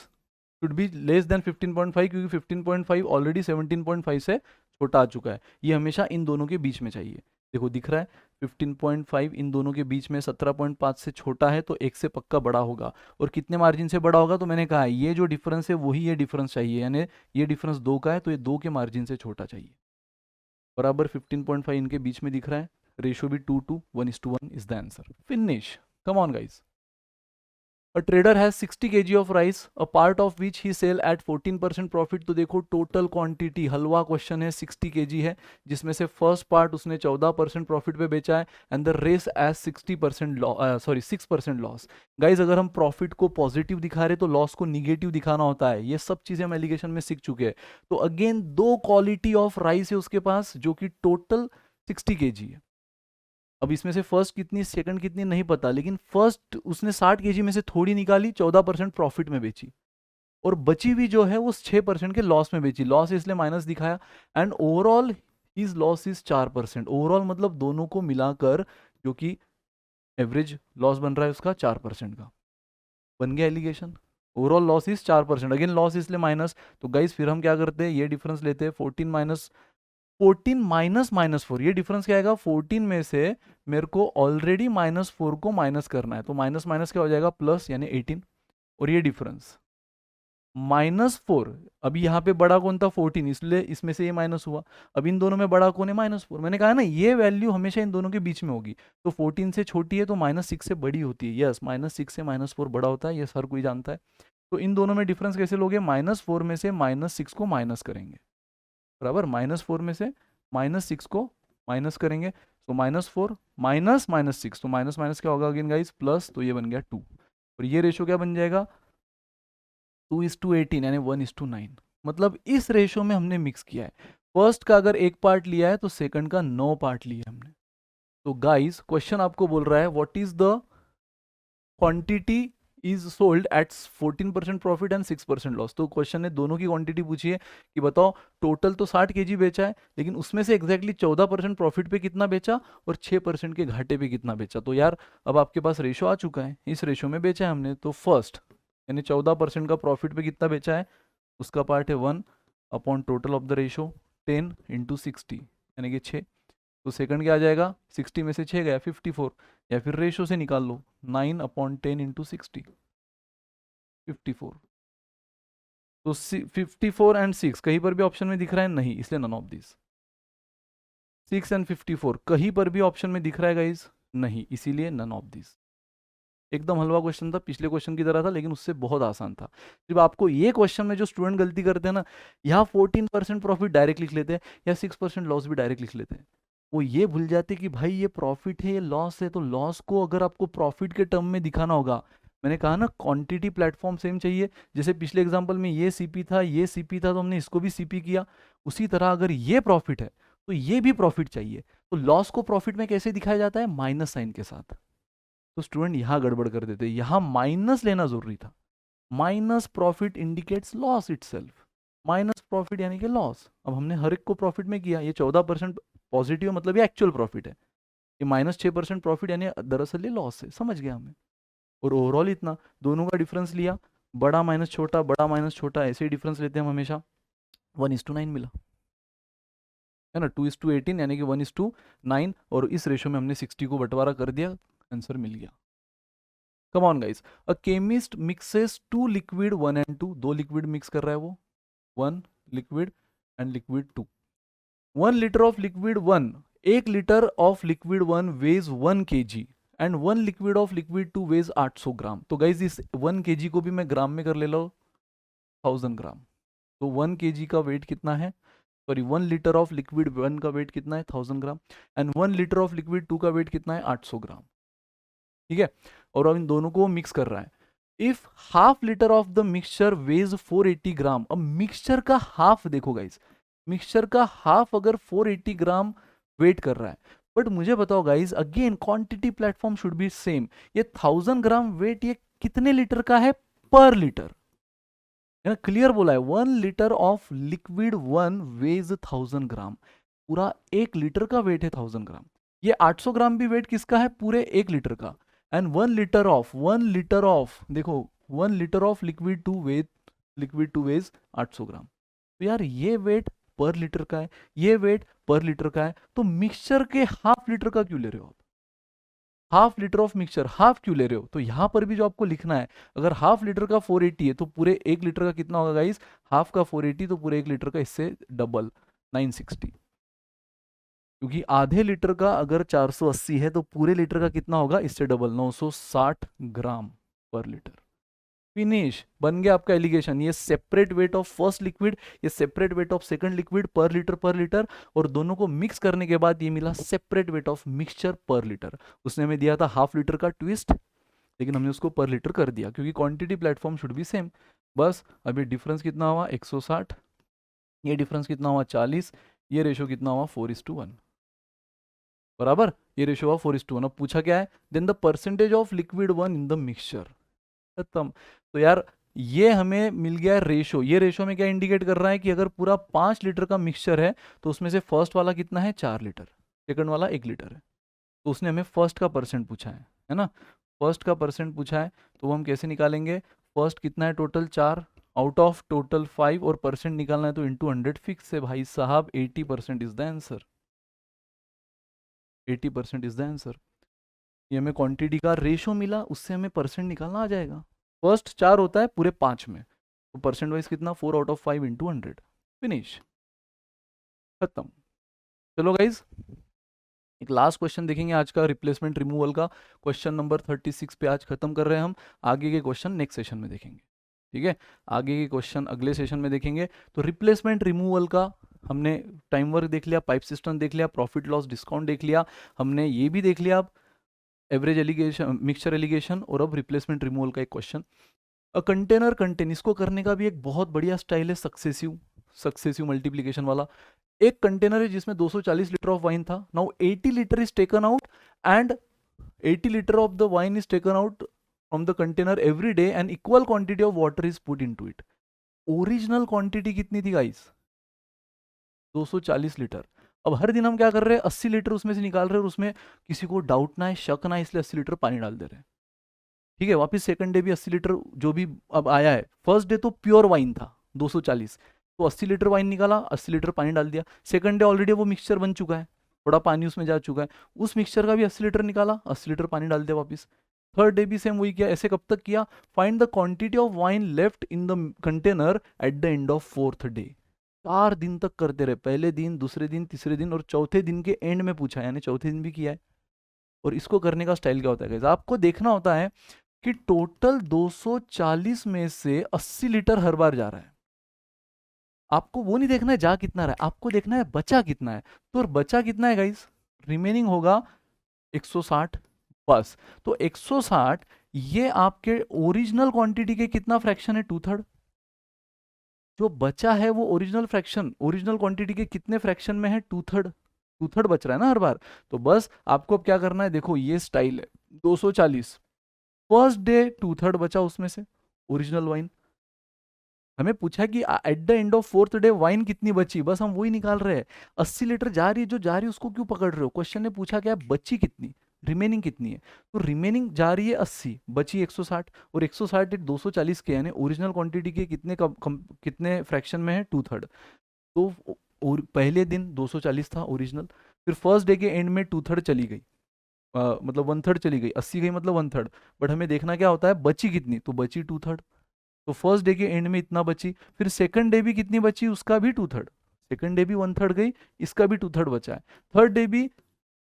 should be less than 15.5, क्योंकि 15.5 ऑलरेडी 17.5 से छोटा आ चुका है, ये हमेशा इन दोनों के बीच में चाहिए। देखो दिख रहा है 15.5 इन दोनों के बीच में 17.5 से छोटा है, तो एक से पक्का बड़ा होगा, और कितने मार्जिन से बड़ा होगा, तो मैंने कहा है ये जो डिफरेंस है वही ये डिफरेंस चाहिए, यानी ये डिफरेंस 2 का है तो ये 2 के मार्जिन से छोटा चाहिए, बराबर 15.5 इनके बीच में दिख रहा है, रेशो भी 2:1 is the answer, finish, come on guys. A trader has 60 kg of rice, a part of which he sell at 14% profit। तो देखो टोटल क्वांटिटी, हलवा क्वेश्चन है, 60 kg है, जिसमें से फर्स्ट पार्ट उसने 14% प्रॉफिट पे बेचा है, and the rest as 6% loss. Guys अगर हम प्रॉफिट को पॉजिटिव दिखा रहे तो लॉस को निगेटिव दिखाना होता है, ये सब चीजें हम एलिगेशन में सीख चुके हैं। तो अगेन 2 क्वालिटी ऑफ राइस है उसके पास जो कि टोटल 60 kg है। अब इसमें से फर्स्ट कितनी सेकंड कितनी नहीं पता, लेकिन फर्स्ट उसने 60 kg में से थोड़ी निकाली, 14% प्रॉफिट में बेची, और बची हुई जो है वो 6% के लॉस में बेची, लॉस इसलिए माइनस दिखाया, and overall his loss is 4%। Overall मतलब दोनों को मिलाकर जो कि एवरेज लॉस बन रहा है उसका 4% का, बन गया alligation. Overall loss is 4%, again loss इसलिए माइनस, तो गाइस फिर हम क्या करते हैं, ये डिफरेंस लेते हैं, 14 माइनस 14 माइनस -4, ये डिफरेंस क्या आएगा? 14 में से मेरे को ऑलरेडी -4 को माइनस करना है, तो माइनस माइनस क्या हो जाएगा? प्लस, यानी 18। और ये डिफरेंस -4, अभी यहाँ पे बड़ा कौन था? 14, इसलिए इसमें से ये माइनस हुआ। अब इन दोनों में बड़ा कौन है? -4। मैंने कहा ना ये वैल्यू हमेशा इन दोनों के बीच में होगी, तो 14 से छोटी है तो -6 से बड़ी होती है। यस, -6 से -4 बड़ा होता है, ये हर कोई जानता है। तो इन दोनों में डिफरेंस कैसे लोगे? -4 में से -6 को माइनस करेंगे, बराबर। -4 में से -6 को माइनस करेंगे, तो -4 माइनस -6, तो माइनस माइनस क्या होगा अगेन गाइस? प्लस, तो ये बन गया 2। और ये रेशो क्या बन जाएगा? 2:18, यानी 1:9। मतलब इस रेशो में हमने मिक्स किया है। फर्स्ट का अगर एक पार्ट लिया है तो सेकंड का 9 पार्ट लिया है हमने। तो गाइस क्वेश्चन आपको बोल रहा है what is the quantity is sold at 14% profit and 6% loss. तो क्वेश्चन ने दोनों की क्वांटिटी पूछी है कि बताओ टोटल तो 60 kg बेचा है, लेकिन उसमें से एग्जैक्टली 14% प्रॉफिट पे कितना बेचा और 6% के घाटे पे कितना बेचा। तो यार अब आपके पास रेशो आ चुका है, इस रेशो में बेचा है हमने। तो फर्स्ट यानी 14% का प्रॉफिट पे कितना बेचा है, उसका पार्ट है 1 upon total of the ratio 10 into 60, यानी कि 6। तो सेकंड क्या आ जाएगा? 60 में से 6 गया 54, या फिर रेशो से निकाल लो 9/10 इंटू 60, 54। तो 54 एंड 6 कहीं पर भी ऑप्शन में दिख रहा है? नहीं, इसलिए नन ऑफ दिस। 6 एंड 54 कहीं पर भी ऑप्शन में दिख रहा है गाइज? नहीं, इसीलिए नन ऑफ दिस। एकदम हलवा क्वेश्चन था, पिछले क्वेश्चन की तरह था, लेकिन उससे बहुत आसान था। जब आपको ये क्वेश्चन में जो स्टूडेंट गलती करते हैं ना, यहाँ 14% प्रॉफिट डायरेक्ट लिख लेते हैं या 6% लॉस भी डायरेक्ट लिख लेते हैं। वो ये भूल जाते कि भाई ये प्रॉफिट है, ये लॉस है, तो लॉस को अगर आपको प्रॉफिट के टर्म में दिखाना होगा, मैंने कहा ना क्वांटिटी प्लेटफॉर्म सेम चाहिए। जैसे पिछले एग्जांपल में ये सीपी था, ये सीपी था, तो हमने इसको भी सीपी किया। उसी तरह अगर ये प्रॉफिट है तो ये भी प्रॉफिट चाहिए। तो लॉस को प्रॉफिट में कैसे दिखाया जाता है? माइनस साइन के साथ। तो स्टूडेंट यहां गड़बड़ कर देते, यहां माइनस लेना जरूरी था। Minus profit indicates loss itself. Minus profit यानी कि लॉस। अब हमने हर एक को प्रॉफिट में किया। ये 14% पॉजिटिव मतलब ये एक्चुअल प्रॉफिट है, ये -6% प्रॉफिट यानी दरअसल ये लॉस है। समझ गया हमें? और ओवरऑल इतना, दोनों का डिफरेंस लिया, बड़ा माइनस छोटा, बड़ा माइनस छोटा, ऐसे ही डिफरेंस लेते हैं हम हमेशा। 1:9 मिला है ना, 2:18 यानी कि 1:9। और इस रेशो में हमने 60 को बंटवारा कर दिया, आंसर मिल गया। Come on guys, a chemist mixes 2 liquid 1 and 2, 2 liquid mix कर रहा है वो, 1 liquid and liquid 2। 1 litre of liquid 1, 1 litre of liquid 1 weighs 1 kg and 1 liquid of liquid 2 weighs 800 gram. तो गाइज इस 1 kg को भी मैं ग्राम में कर ले लो, 1000 ग्राम। तो 1 kg का वेट कितना है? सॉरी, 1 लीटर ऑफ लिक्विड 1 का वेट कितना है? 1000 ग्राम। एंड 1 लीटर ऑफ लिक्विड 2 का वेट कितना है? 800 ग्राम। ठीक है, और अब इन दोनों को मिक्स कर रहा है। If half litre of the mixture weighs 480 gram. अब मिक्सचर का हाफ देखो गाइस, मिक्सचर का हाफ अगर 480 ग्राम वेट कर रहा है, बट मुझे बताओ guys, again quantity platform should be same. ये 1000 ग्राम वेट ये कितने लीटर का है? पर लीटर। क्लियर बोला है, 1 लीटर ऑफ लिक्विड 1 वेज 1000 ग्राम। पूरा 1 लीटर का वेट है 1000 ग्राम। ये 800 ग्राम भी वेट किसका है? पूरे 1 लीटर का। एंड 1 लीटर ऑफ देखो, 1 litre of liquid two weighs 800 gram. तो यार ये वेट पर लीटर का है, ये वेट पर लीटर का है, तो मिक्सचर के हाफ लीटर का क्यों ले रहे हो आप? Half litre of mixture half क्यों ले रहे हो? तो यहां पर भी जो आपको लिखना है, अगर हाफ लीटर का 480 है तो पूरे 1 लीटर का कितना होगा गाइस? हाफ का 480, तो पूरे 1 लीटर का इससे डबल 960। क्योंकि आधे लीटर का अगर 480 है तो पूरे लीटर का कितना होगा? इससे डबल 960 ग्राम पर लीटर। फिनिश, बन गया आपका एलिगेशन। ये separate weight of first liquid, ये separate weight of second liquid per litre, और दोनों को मिक्स करने के बाद ये मिला separate weight of mixture per litre. उसने हमें दिया था हाफ लीटर का ट्विस्ट, लेकिन हमने उसको पर लीटर कर दिया क्योंकि quantity platform should be same. बस अभी डिफरेंस कितना हुआ? 160। ये डिफरेंस कितना हुआ? 40। ये रेशो कितना हुआ? 4:1। बराबर, ये रेशो हुआ 4:1। अब पूछा क्या है? Then the percentage of liquid 1 in the mixture. खत्म। तो यार ये हमें मिल गया रेशो। ये रेशो में क्या इंडिकेट कर रहा है कि अगर पूरा 5 लीटर का मिक्सचर है तो उसमें से फर्स्ट वाला कितना है? 4 लीटर, सेकंड वाला 1 लीटर है। तो उसने हमें फर्स्ट का परसेंट पूछा है ना? फर्स्ट का परसेंट पूछा है, तो वो हम कैसे निकालेंगे? फर्स्ट कितना है टोटल? 4 आउट ऑफ टोटल 5 और परसेंट निकालना है तो इंटू 100 फिक्स है भाई साहब, 80% is the answer, 80% is the answer. ये हमें क्वांटिटी का रेशो मिला, उससे हमें परसेंट निकालना आ जाएगा। फर्स्ट 4 होता है पूरे 5 में, तो परसेंट वाइज कितना, 4 आउट ऑफ 5 इंटू 100, फिनिश, खत्म। चलो गाइज एक लास्ट क्वेश्चन देखेंगे आज का रिप्लेसमेंट रिमूवल का, क्वेश्चन नंबर 36 पे आज खत्म कर रहे हैं हम। आगे के क्वेश्चन नेक्स्ट सेशन में देखेंगे, ठीक है, आगे के क्वेश्चन अगले सेशन में देखेंगे। तो रिप्लेसमेंट रिमूवल का हमने टाइम वर्क देख लिया, पाइप सिस्टम देख लिया, प्रॉफिट लॉस डिस्काउंट देख लिया, हमने ये भी देख लिया अब एवरेज एलिगेशन, मिक्सचर एलिगेशन, और अब रिप्लेसमेंट रिमूवल का एक क्वेश्चन। कंटेनर कंटेन, इसको करने का भी एक बहुत बढ़िया स्टाइल है, सक्सेसिव मल्टीप्लीकेशन वाला। एक कंटेनर है जिसमें 240 लीटर ऑफ वाइन था, now 80 litre is taken out and 80 litre of the wine is taken out from the container every day and equal quantity of water is put into it. Original quantity कितनी थी guys, 240 litre. अब हर दिन हम क्या कर रहे हैं, 80 litre उसमें से निकाल रहे हैं और उसमें किसी को डाउट ना है, शक ना है, इसलिए 80 लीटर पानी डाल दे रहे हैं, ठीक है। वापस सेकंड डे भी 80 लीटर जो भी अब आया है, फर्स्ट डे तो प्योर वाइन था 240, तो 80 लीटर वाइन निकाला, 80 लीटर पानी डाल दिया। सेकंड डे ऑलरेडी वो मिक्सचर बन चुका है, थोड़ा पानी उसमें जा चुका है, उस मिक्सचर का भी 80 लीटर निकाला, 80 लीटर पानी डाल दिया वापस। थर्ड डे भी सेम वही किया, ऐसे कब तक किया, find the quantity of wine left in the container at the end of fourth day. 4 दिन तक करते रहे, पहले दिन, दूसरे दिन, तीसरे दिन, और चौथे दिन के एंड में पूछा, यानी चौथे दिन भी किया है। और इसको करने का स्टाइल क्या होता है, आपको देखना होता है कि टोटल 240 में से 80 लीटर हर बार जा रहा है। आपको वो नहीं देखना है जा कितना रहा है, आपको देखना है बचा कितना है। तो बचा कितना है गाइस, रिमेनिंग होगा 160 बस। तो 160 ये आपके ओरिजिनल क्वांटिटी के कितना फ्रैक्शन है, 2/3। जो बचा है वो ओरिजिनल फ्रैक्शन, ओरिजिनल क्वांटिटी के कितने फ्रैक्शन में है, 2/3। 2/3 बच रहा है ना हर बार। तो बस आपको अब क्या करना है, देखो ये स्टाइल है, 240 फर्स्ट डे 2/3 बचा उसमें से ओरिजिनल वाइन। हमें पूछा कि at the end of fourth day wine कितनी बची, बस हम वही निकाल रहे हैं। 80 लीटर जा रही है, जो जा रही है उसको क्यों पकड़ रहे हो, क्वेश्चन ने पूछा क्या है, बची कितनी, रिमेनिंग कितनी है। तो रिमेनिंग जा रही है 80, बची 160, और 160 240 के यानी ओरिजिनल क्वांटिटी के कितने कितने फ्रैक्शन में है, 2/3। तो और पहले दिन 240 था ओरिजिनल, फिर फर्स्ट डे के एंड में 2/3 चली गई, मतलब 1/3 चली गई, 80 गई मतलब 1/3। बट हमें देखना क्या होता है, बची कितनी, तो बची 2/3। तो फर्स्ट डे के एंड में इतना बची, फिर सेकंड डे भी कितनी बची, उसका भी 2/3, सेकंड डे भी 1/3 गई, इसका भी 2/3 बचा है, थर्ड डे भी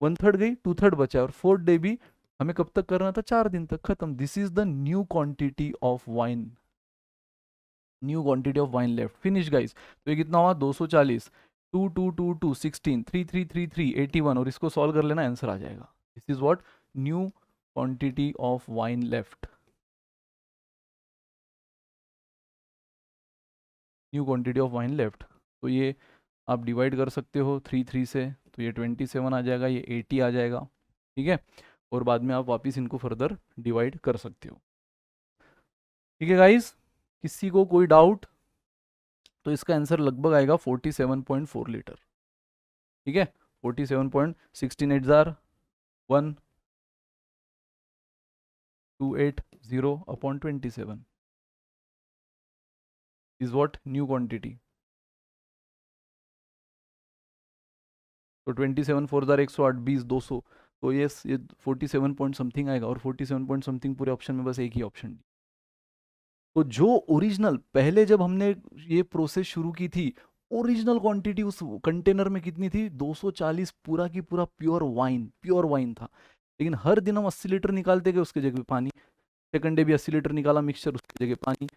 1/3 गई, 2/3 बचा है, और फोर्थ डे भी हमें कब तक करना था, 4 दिन तक, खत्म। This is the new quantity of wine, new quantity of wine left, finish guys. तो ये कितना हुआ, 240, 2 2 2 2 16, 3 3 3 3 81, और इसको सॉल्व कर लेना, आंसर आ जाएगा। This is what, new quantity of wine left, new quantity of wine left. तो ये आप डिवाइड कर सकते हो 3 3 से, तो ये 27 आ जाएगा, ये 80 आ जाएगा, ठीक है। और बाद में आप वापस इनको फर्दर डिवाइड कर सकते हो, ठीक है गाइस। किसी को कोई डाउट, तो इसका आंसर लगभग आएगा 47.4 लीटर, ठीक है। 47.168 1280/27 is what, न्यू क्वांटिटी। तो 27 4 108 20 200, तो ये 47 पॉइंट समथिंग आएगा, और 47 पॉइंट समथिंग पूरे ऑप्शन में बस एक ही ऑप्शन। तो जो ओरिजिनल पहले जब हमने ये प्रोसेस शुरू की थी, ओरिजिनल क्वांटिटी उस कंटेनर में कितनी थी, 240 पूरा की पूरा प्योर वाइन था। लेकिन हर दिन हम 80 लीटर निकालते गए, उसके जगह पानी, सेकंड डे भी 80 लीटर निकाला मिक्सचर, उसकी जगह पानी,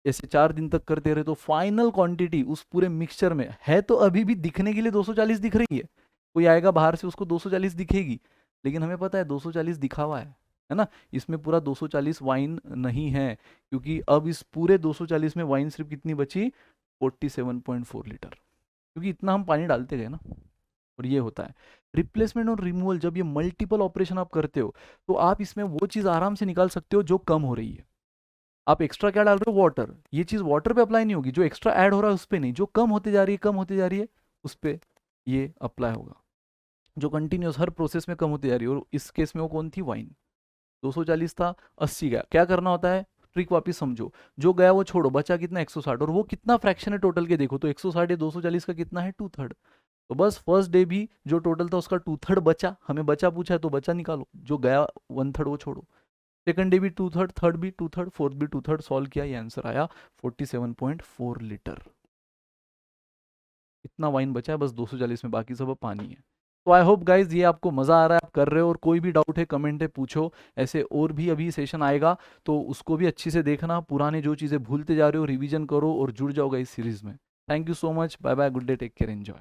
ऐसे 4 दिन तक करते रहे। तो फाइनल क्वांटिटी उस पूरे मिक्सचर में है, तो अभी भी दिखने के लिए 240 दिख रही है, कोई आएगा बाहर से उसको 240 दिखेगी, लेकिन हमें पता है 240 दिखा हुआ है ना, इसमें पूरा 240 वाइन नहीं है, क्योंकि अब इस पूरे 240 में वाइन सिर्फ कितनी बची, 47.4 लीटर, क्योंकि इतना हम पानी डालते गए ना। और ये होता है रिप्लेसमेंट और रिमूवल, जब ये मल्टीपल ऑपरेशन आप करते हो, तो आप इसमें वो चीज़ आराम से निकाल सकते हो जो कम हो रही है। आप एक्स्ट्रा क्या डाल रहे हो, वाटर, ये चीज़ वाटर पे अप्लाई नहीं होगी, जो एक्स्ट्रा ऐड हो रहा है उस पर नहीं, जो कम होते जा रही है कम होते जा रही है उस पर ये अप्लाई होगा, जो कंटिन्यूस हर प्रोसेस में कम होती जा रही है। और इस केस में वो कौन थी, वाइन। 240 था, 80 गया, क्या करना होता है, ट्रिक वापस समझो, जो गया वो छोड़ो, बचा कितना 160, और वो कितना फ्रैक्शन है टोटल के देखो तो 160 या 240 का कितना है 2/3। तो बस फर्स्ट डे भी जो टोटल था उसका 2/3 बचा, हमें बचा पूछा है तो बचा निकालो, जो गया 1/3 वो छोड़ो। सेकंड डे भी 2/3, थर्ड भी 2/3, फोर्थ भी 2/3, सॉल्व किया, ये आंसर आया 47.4 लीटर। इतना वाइन बचा है बस 240 में, बाकी सब अब पानी है। तो आई होप गाइज ये आपको मज़ा आ रहा है, आप कर रहे हो, और कोई भी डाउट है कमेंट है पूछो। ऐसे और भी अभी सेशन आएगा तो उसको भी अच्छे से देखना, पुराने जो चीज़ें भूलते जा रहे हो रिवीजन करो और जुड़ जाओगा इस सीरीज में। Thank you so much, bye bye, good day, take care, enjoy.